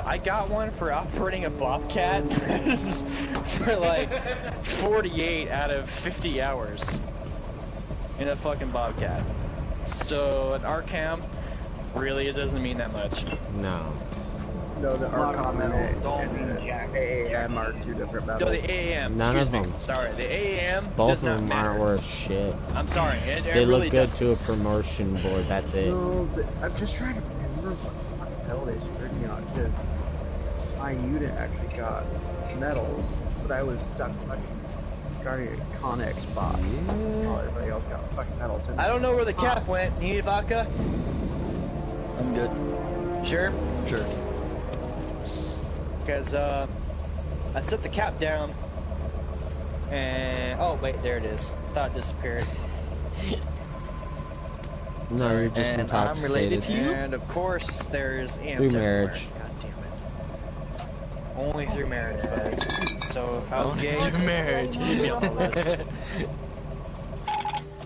I got one for operating a Bobcat for like 48 out of 50 hours in a fucking Bobcat. So an RCAM, really, it doesn't mean that much. No. No, the RCOM and AAM are two different medals. No, the AAM, None excuse of them. me. Sorry, the AAM Both does of not them matter. aren't worth shit. I'm sorry, it They really look good doesn't. to a promotion board, that's it. No, but I'm just trying to remember what fucking medal they screwed me on, because my unit actually got medals, but I was stuck fucking guarding a Connex box. While everybody else got fucking medals. I don't know where the cap went. You need vodka? I'm good. Sure? Sure. Because, I set the cap down, and, oh, wait, there it is. Thought it disappeared. No, you're just And I'm intoxicated. related to you? And, of course, there's ants Through everywhere. marriage. God damn it. Only through marriage, buddy. So if I was gay, through marriage, you'd be on the list.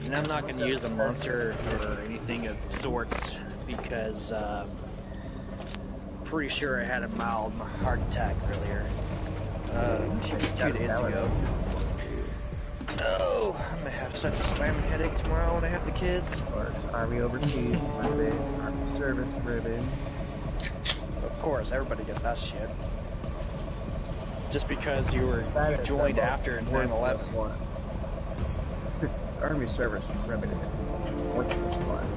And I'm not gonna use a monster or anything of sorts because pretty sure I had a mild heart attack earlier. 2 days ago. Oh, I'm gonna have such a slamming headache tomorrow when I have the kids. Or Army overseas ribbon, Army service ribbon. Of course, everybody gets that shit. Just because you joined after 9/11. Army service ribbon is worthless one.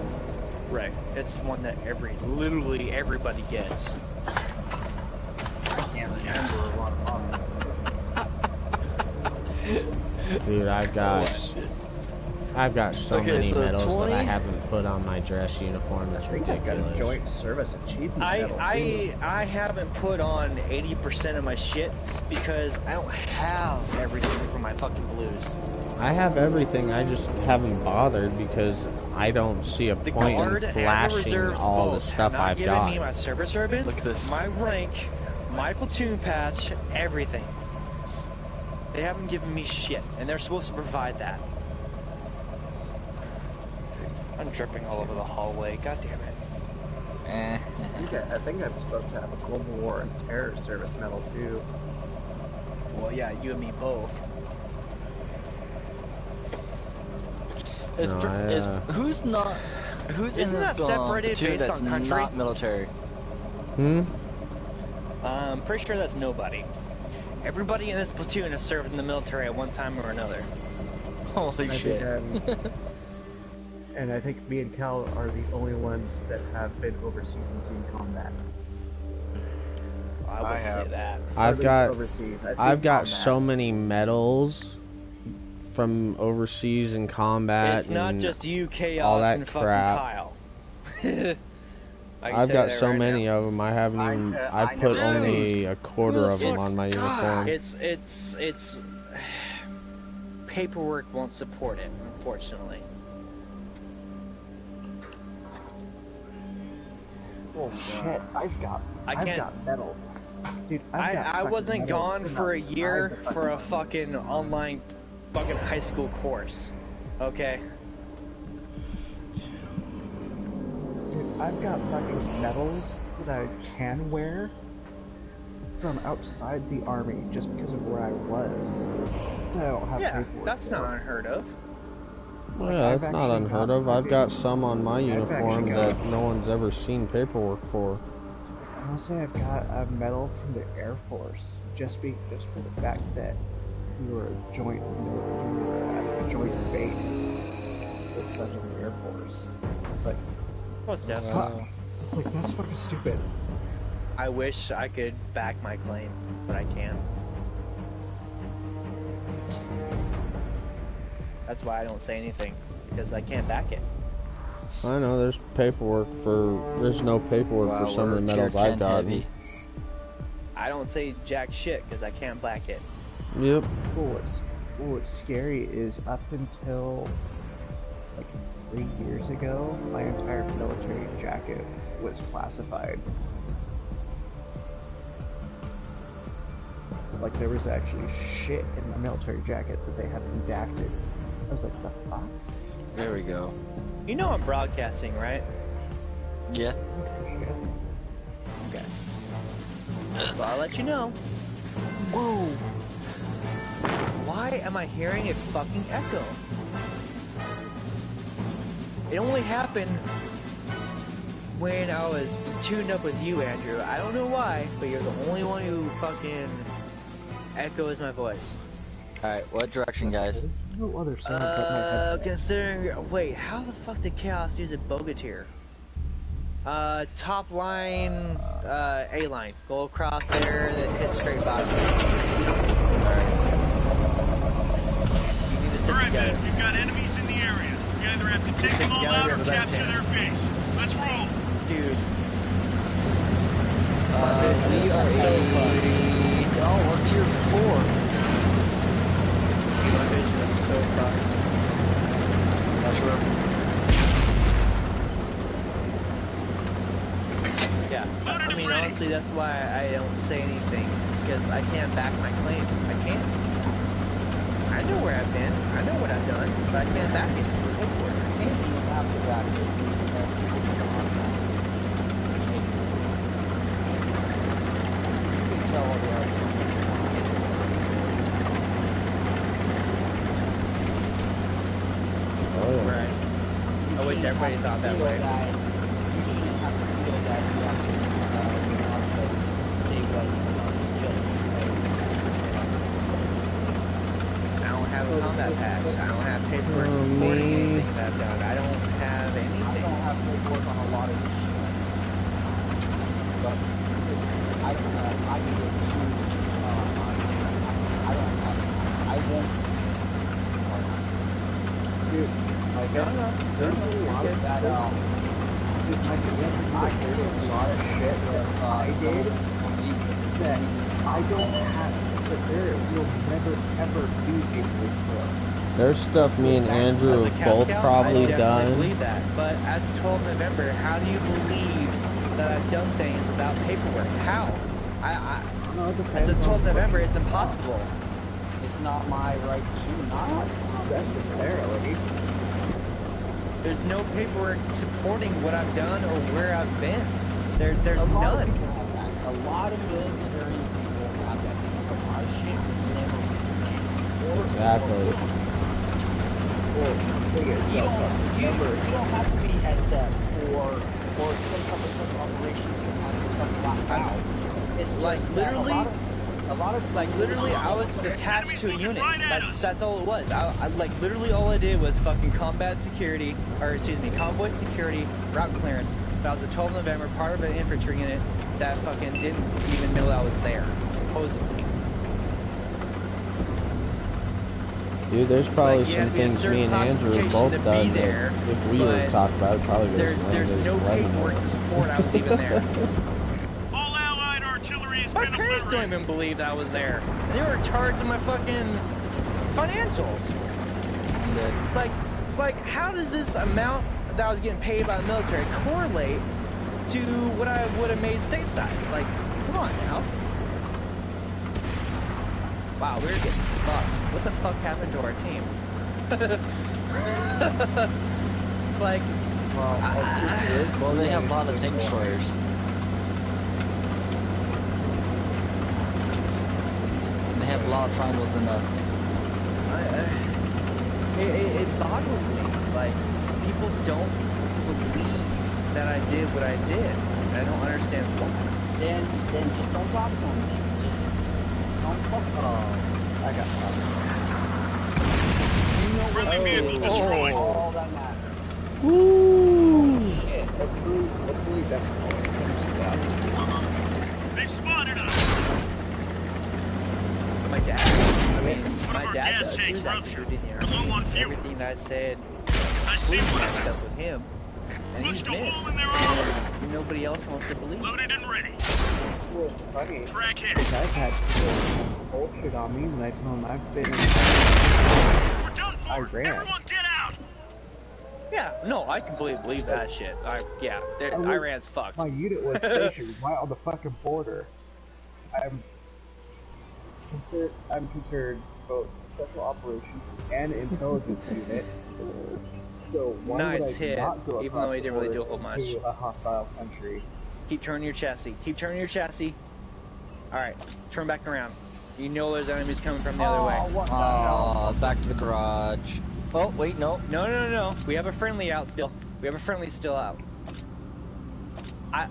Right. It's one that literally everybody gets. I can't remember what I'm Dude, I've got so many medals 20? that I haven't put on my dress uniform. It's I think I've got a ridiculous. joint service achievement medal, too. I haven't put on 80% of my shit because I don't have everything for my fucking blues. I have everything, I just haven't bothered because I don't see a The point guard in and the flashing reserves all the both stuff have not I've given got. me my service ribbon, Look at this. my rank, my platoon patch, everything. They haven't given me shit, and they're supposed to provide that. I'm dripping all over the hallway. God damn it. I think I'm supposed to have a Global War and Terror Service medal too. Well, yeah, you and me both. Who's in Isn't that this separated platoon based that's on country? not military? I'm pretty sure that's nobody. Everybody in this platoon has served in the military at one time or another. Holy shit. And I think me and Cal are the only ones that have been overseas and seen combat. I wouldn't say that. I've I've got so many medals from overseas and combat. It's not and just you, all Chaos, that and fucking crap. Kyle. I've got so many of them. I haven't even. I put only a quarter of them on my uniform. It's paperwork won't support it, unfortunately. Oh shit! I've got medals. Dude, I wasn't gone for a year for a fucking online fucking high school course. Okay? Dude, I've got fucking medals that I can wear from outside the army just because of where I was. That I don't have paperwork that's for. not unheard of. Well, yeah, that's not unheard of. I've got some on my uniform that no one's ever seen paperwork for. I'll say I've got a medal from the Air Force just for the fact that we were a joint base with such an Air Force. It's like, Most definitely. fuck. It's like, that's fucking stupid. I wish I could back my claim, but I can't. That's why I don't say anything, because I can't back it. I know there's no paperwork for some of the medals I've gotten. I don't say jack shit because I can't back it. Yep. What's scary is up until like 3 years ago, my entire military jacket was classified. Like there was actually shit in my military jacket that they had redacted. I was like, the fuck? There we go. You know I'm broadcasting, right? Yeah. Okay. So I'll let you know. Whoa. Why am I hearing a fucking echo? It only happened when I was tuned up with you, Andrew. I don't know why, but you're the only one who fucking echoes my voice. Alright, what direction, guys? No other sound but my headset. Considering, wait, how the fuck did Chaos use a Bogatir? Top line, A line. Go across there, then hit straight bottom. Alright. You need to sit Alright, together. man, we've got enemies in the area. We either have to take them all out or capture their base. Let's roll. Dude. We are so fucked. Oh, we're tier 4. My vision is so fucked. That's rough. Yeah, I mean, Loaded and ready. honestly, that's why I don't say anything, because I can't back my claim. I can't. I know where I've been. I know what I've done, but I can't back it. I can't. You have to back it. You can tell all the other Right. I wish everybody thought that way. You shouldn't have to feel that you have to, say what I don't have a combat pass. I don't have paperwork supporting anything that I've done. I don't have anything. I don't have paperwork on a lot of this shit. But I can get you, I won't. Dude, like, there's a lot of that, dude, I did a lot of shit that I did that I don't have, that there will never ever be people for. There's stuff me and Andrew have both probably I done. believe that, but as of 12 November, how do you believe that I've done things without paperwork? How? As of 12 November, it's impossible. It's not my right to not Necessarily. There's no paperwork supporting what I've done or where I've been. There's A lot of none. people have that. A lot of military people have that. A lot of shit never. Exactly. Well, You don't have to be SF or some type of special operations to have stuff locked out. It's Like just that literally, a lot of like literally, I was just attached to a unit. That's all it was. I like literally all I did was fucking combat security, or excuse me, convoy security, route clearance. But I was a 12 November part of an infantry unit that fucking didn't even know I was there, supposedly. Dude, there's probably like, some things me and Andrew have both done that if we were to talk about it, probably there's no paperwork to support I was even there. All Allied artillery has My been parents don't obliterated. even believe that I was there. They were in charge of my fucking financials. Like, it's like, how does this amount that I was getting paid by the military correlate to what I would have made stateside? Like, come on now. Wow, we're getting fucked. What the fuck happened to our team? Like, Well, they have a lot of tank destroyers. And they have a lot of triangles in us. it boggles me. Like, people don't believe that I did what I did. I don't understand why. then just don't talk to them. Just don't talk to them. I got problems. You know what? Friendly vehicle destroyed. All that matters. Woo! Shit. Hopefully that's all it comes down. They've spotted us. My dad, I mean, One my of our dad gas does. He tanks was active ruptured. duty in the We're low on army. fuel. Everything that I said, I see believe one that of them. stuff with him. And he's Punched a mid. hole in their armor. Nobody else wants to believe. Loaded and ready. Well, it's funny. Track hit. Because I've had people bullshit on me when I tell them I've been in. We're done for. I ran. Everyone get out. Yeah, no, I completely believe that shit. Iran's fucked. My unit was stationed right on the fucking border. I'm considered both special operations and intelligence unit. So why Nice would I hit, not go even though he across didn't really the do a border whole much. to a hostile country? Keep turning your chassis. Keep turning your chassis. Alright, turn back around. You know there's enemies coming from the other way. What the hell? Oh, back to the garage. Oh, wait, no. No. We have a friendly out still. We have a friendly still out. I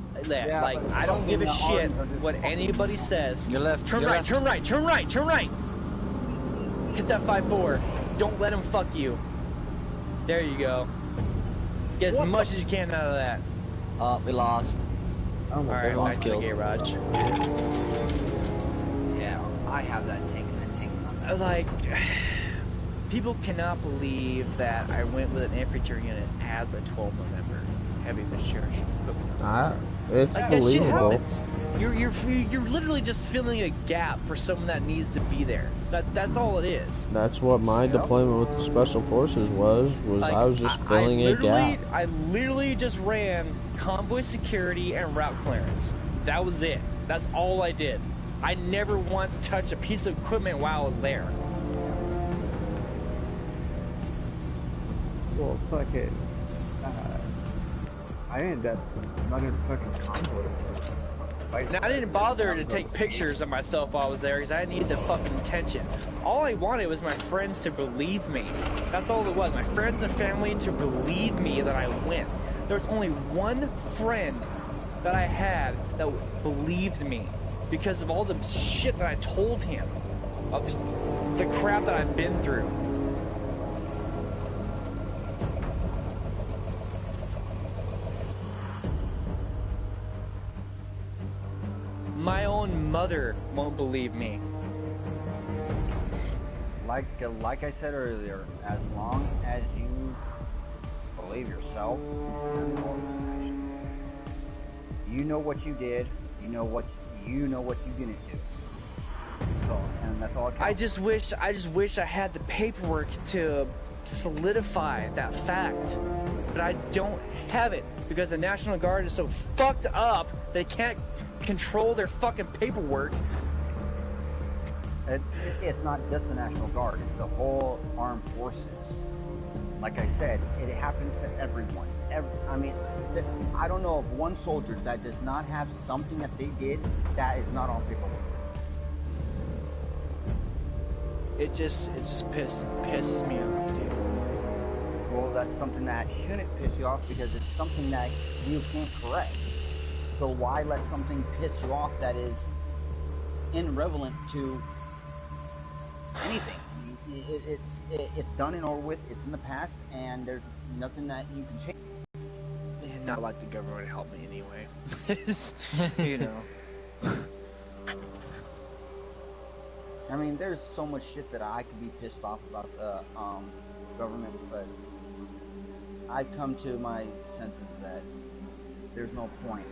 don't give a shit what anybody says. Your left. Turn your right, left. turn right, turn right, turn right! Hit that 5-4. Don't let him fuck you. There you go. Get as much as you can out of that. Oh, we lost. Alright, lost back to the kills. garage. Yeah, I have that tank and that tank on that. Like, people cannot believe that I went with an infantry unit as a 12 November heavy machinery. It's Like, that shit believable. happens. You're literally just filling a gap for someone that needs to be there. That's all it is. That's what my deployment with the Special Forces was Like, I was just filling a gap. I literally just ran convoy security and route clearance. That was it. That's all I did. I never once touched a piece of equipment while I was there. Well, fucking, I ended up running fucking convoy. And I didn't bother to take pictures of myself while I was there because I needed the fucking attention. All I wanted was my friends to believe me. That's all it was. My friends and family to believe me that I went. There was only one friend that I had that believed me because of all the shit that I told him, of the crap that I've been through. My own mother won't believe me. Like I said earlier, as long as you believe yourself and the organization, you know what you did, you know what you didn't do. That's all. I just wish I had the paperwork to solidify that fact, but I don't have it because the National Guard is so fucked up they can't control their fucking paperwork. It's not just the National Guard, it's the whole armed forces. Like I said, it happens to everyone. I don't know of one soldier that does not have something that they did that is not on paperwork. It just pisses me off, dude. Well, that's something that shouldn't piss you off because it's something that you can't correct. So why let something piss you off that is irrelevant to anything? It's done and over with. It's in the past, and there's nothing that you can change. Not like the government to help me anyway. You know. I mean, there's so much shit that I could be pissed off about the government, but I've come to my senses that there's no point.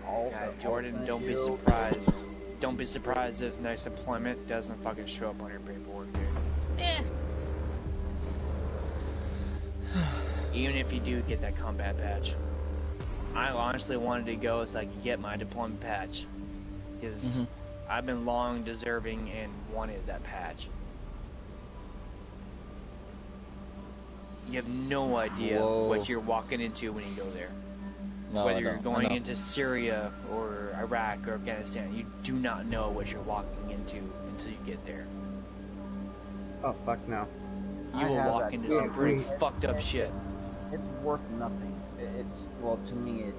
Jordan, don't be surprised. Don't be surprised if next employment doesn't fucking show up on your paperwork, dude. Yeah. Even if you do get that combat patch. I honestly wanted to go so I could get my deployment patch. Because I've been long deserving and wanted that patch. You have no idea what you're walking into when you go there. No, Whether you're going into Syria or Iraq or Afghanistan, you do not know what you're walking into until you get there. Oh, fuck no. You will walk into some pretty fucked up shit. It's worth nothing. To me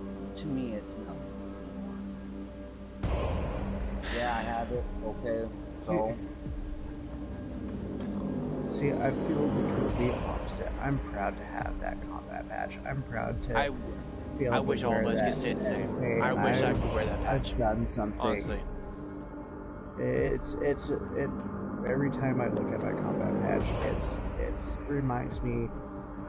it's nothing. Yeah, I have it. Okay, so. See, I feel the complete opposite. I'm proud to have that combat badge. I'm proud to. I wish all of us could say the same. I wish I could wear that patch. I've done something. Honestly. Every time I look at my combat badge, it reminds me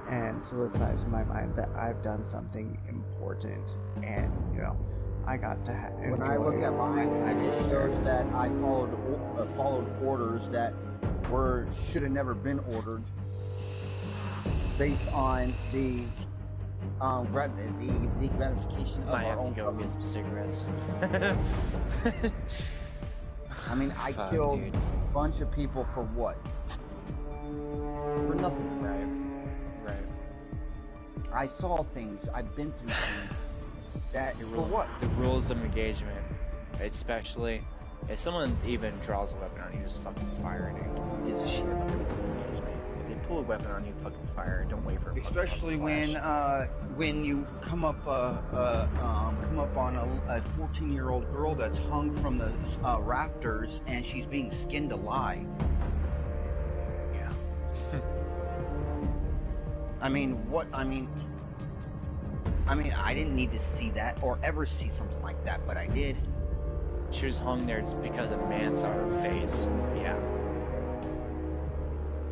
and solidifies in my mind that I've done something important, and I got to have. When I look at mine, it just shows that I followed orders that should have never been ordered, based on the gratification of our own go get some cigarettes. I mean, I killed a bunch of people for what? For nothing. Right. I saw things. I've been through things. For what? The rules of engagement, especially if someone even draws a weapon on you, just fucking fire it. Who gives a shit about the rules of engagement? If they pull a weapon on you, fucking fire it. Don't wait for a especially when you come up on a 14-year-old girl that's hung from the rafters and she's being skinned alive. Yeah. I didn't need to see that or ever see something like that, but I did. She was hung there just because a man saw her face. Yeah.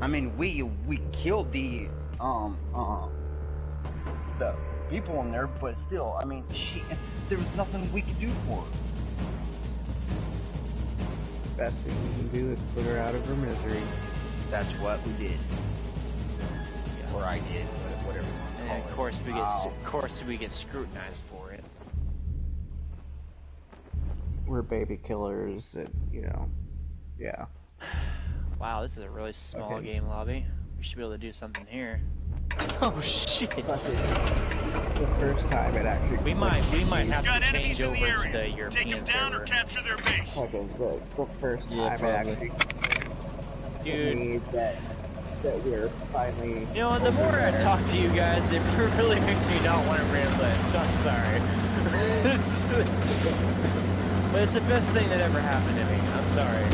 I mean, we killed the people in there, but still, I mean, there was nothing we could do for her. Best thing we can do is put her out of her misery. That's what we did. Yeah. Or I did, whatever. And of course we get scrutinized for it. we're baby killers, and you know, yeah. Wow, this is a really small game lobby. We should be able to do something here. Oh shit! But the first time it actually. We might have to change over to the Take European them down server. or capture their base. Okay, the first time it actually. Dude. That we're finally. You know, the more I talk to you guys, it really makes me not want to re-enlist. I'm sorry. But it's the best thing that ever happened to me. I'm sorry.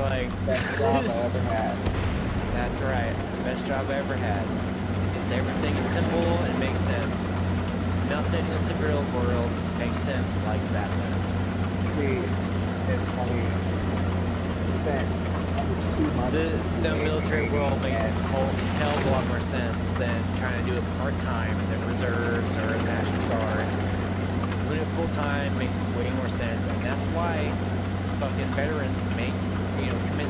Like, Best job I ever had. That's right. Best job I ever had. Because everything is simple and makes sense. Nothing in the civilian world makes sense like that does. See, it's funny. The military world makes a hell of a lot more sense than trying to do it part-time in the reserves or the National Guard. Doing it full-time makes way more sense, and that's why fucking veterans commit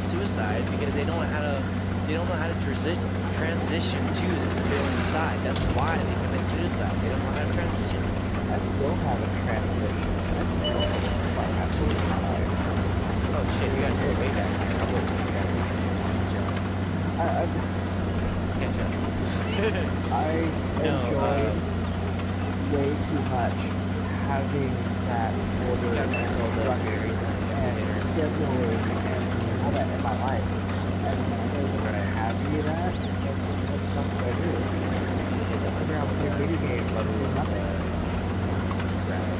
suicide, because they don't know how to transition to the civilian side. That's why they commit suicide. They don't know how to transition. I still haven't transitioned. Oh shit, you gotta go way back. Catch up. I enjoyed way too much having that order and structure and scheduling and all that in my life. And when I have any of that, that's not what I do. Figure out play video games, do nothing.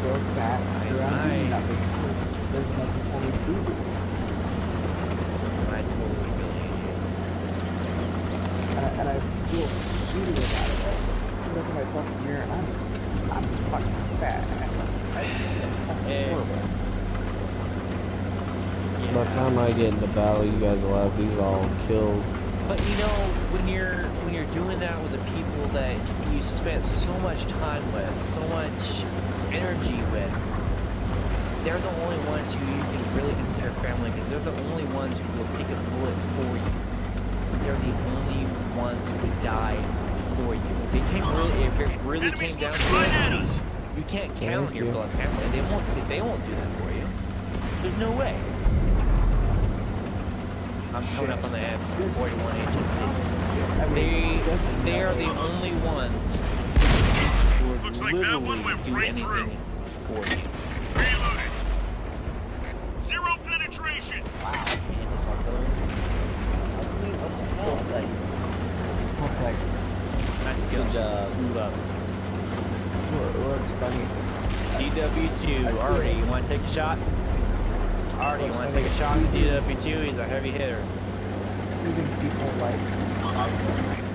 Go back, sit around doing nothing. There's nothing for me to do. I totally feel you. And I feel shitty about it. I look at myself in the mirror and I'm fucking fat. Horrible. Yeah. By the time I get into battle, you guys will have these all killed. But you know, when you're doing that with the people that you spent so much time with, so much energy with, they're the only ones you can really consider family, because they're the only ones who will take a bullet for you. They're the only ones who would die for you. If it really came down to it, you can't count on your blood family. They won't do that for you. There's no way. I'm coming up on the M41 HMC. They are the only ones who would literally do anything for you. Reloaded. Zero penetration. Nice skill. Good job. Let's move up. Looks funny. DW2, Artie, you want to take a shot? Artie, you want to take a shot? DW2, he's a heavy hitter. Even people like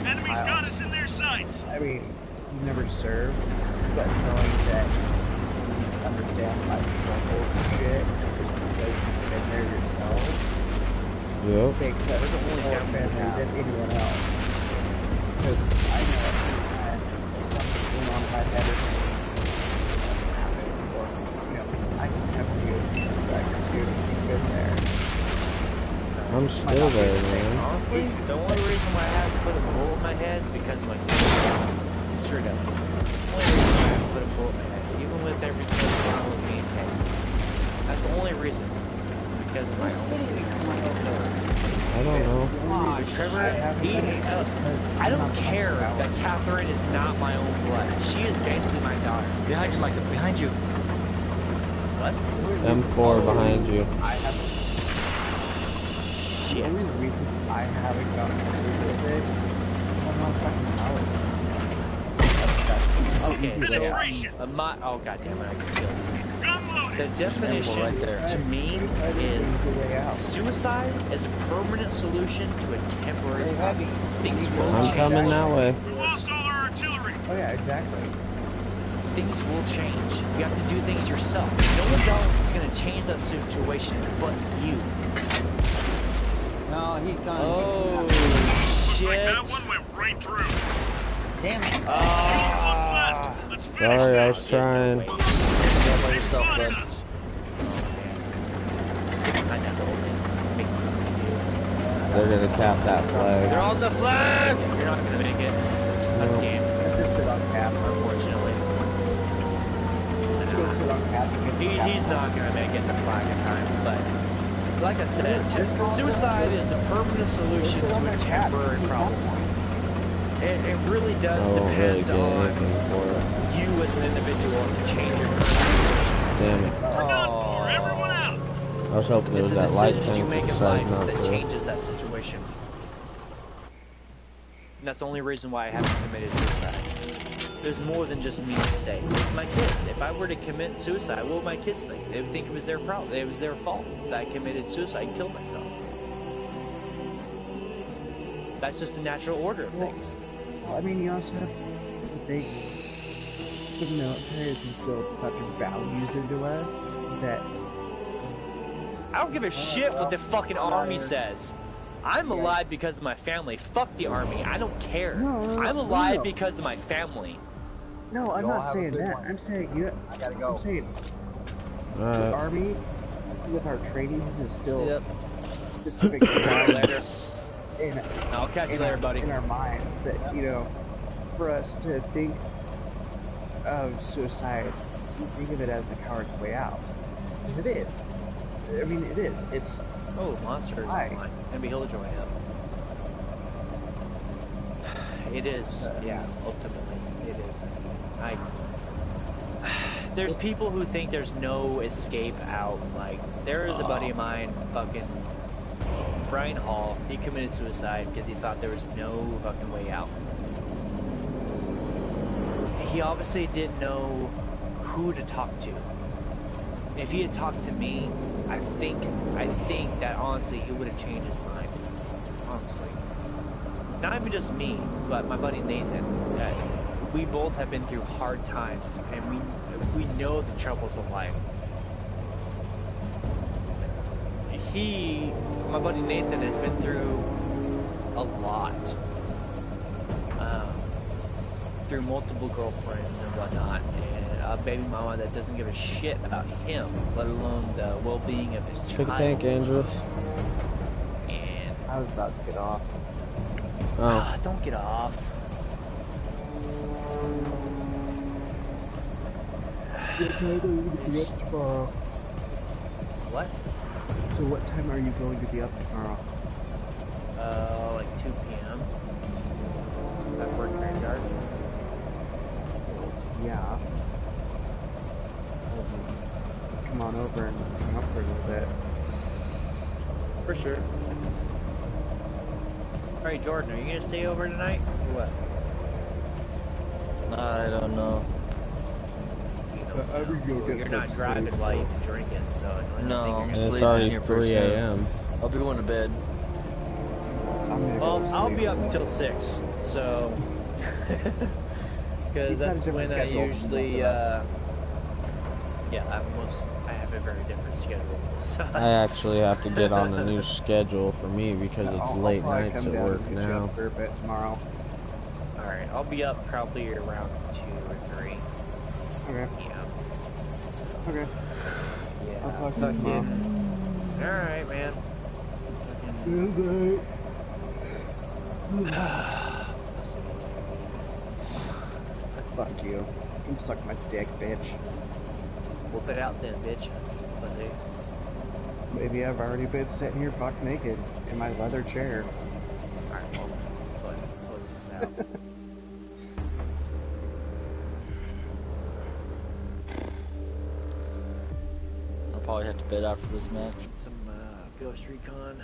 Enemies got us in their sights. I mean, you never served, but knowing that you understand my struggles and shit, because you've been there yourself, makes that more family than anyone else. Because I know that something's going on in my head or or, you know, I can have you, I can do it if you've been there. I'm still there, man. Honestly, the only reason why I had to put a bullet in my head because of my sure does. The only reason why I had to put a bullet in my head, even with everything that's going on with me and Kay. That's the only reason. Because of my own feelings. I don't know. Trevor, I don't care that Catherine is not my own blood. She is basically my daughter. Behind you, Micah. Behind you. What? M4 behind you. I have Shit. The only reason I haven't gotten through with it is I'm not fucking Okay, so oh goddamn it, I can kill you. The definition right to me is suicide as a permanent solution to a temporary problem. Things will change. I'm coming that way. We lost all our artillery. Oh yeah, exactly. Things will change. You have to do things yourself. No one else is going to change that situation but you. No, he's gone. Oh, shit. Like that one went right through. Damn it. Let's finish Sorry, I this. was trying. Go by yourself, Gus. They're gonna cap that They're flag. on the flag! You're not going to make it. That's game. Just sit on cap. Unfortunately. Just sit on cap He's not going to make it in the flag in time, but like I said, suicide is a permanent solution to a temporary problem. It really does depend on you as an individual to change your current situation. Damn it. Oh. Everyone out. I was hoping it was that light tank. You make in life that changes that situation. And that's the only reason why I haven't committed suicide. There's more than just me at stake. It's my kids. If I were to commit suicide, what would my kids think? They would think it was their problem. It was their fault that I committed suicide and killed myself. That's just the natural order of things. Well, I mean, you also have to think the military has instilled such values into us that... I don't give a shit what the fucking army says. I'm alive because of my family. Fuck the army. I don't care. I'm alive because of my family. No, I'm not saying that. I'm saying I gotta go. I'm saying the army, with our trainings, is still specific values. I'll catch you later, buddy. In our minds, that for us to think of suicide, we think of it as the coward's way out. Because it is. I mean, it is. It's. Oh, monster! And be he'll join up. It is. Yeah. Ultimately, it is. There's people who think there's no escape out. Like, there is a buddy of mine, fucking Brian Hall. He committed suicide because he thought there was no fucking way out. He obviously didn't know who to talk to. If he had talked to me, I think that honestly he would have changed his mind. Honestly, not even just me, but my buddy Nathan. We both have been through hard times, and we know the troubles of life. My buddy Nathan, has been through a lot, through multiple girlfriends and whatnot, and a baby mama that doesn't give a shit about him, let alone the well-being of his child. Take a tank, Andrew. And I was about to get off. Oh. Don't get off. What? So what time are you going to be up tomorrow? Like 2 p.m. At work graveyard. Yeah. Come on over and hang out for a little bit. For sure. Alright, Jordan, are you gonna stay over tonight? Or what? I don't know. You're not driving while you've been drinking, so I don't No, think I'm you're sleeping already here 3 a.m. I'll be going to bed. Well, I'll be up until 6, so... Because that's when I usually, yeah, I have a very different schedule. I actually have to get on the new schedule for me because it's late nights at work now. For a bit tomorrow. Alright, I'll be up probably around 2 or 3. Okay. Yeah. So, Okay. yeah. I'll talk to you tomorrow. Alright, man. Fuck you. You can suck my dick, bitch. Whoop it out then, bitch. Pussy. Maybe I've already been sitting here buck naked in my leather chair. Alright, well, close this out. I'll probably have to bed after this match. Some Ghost Recon.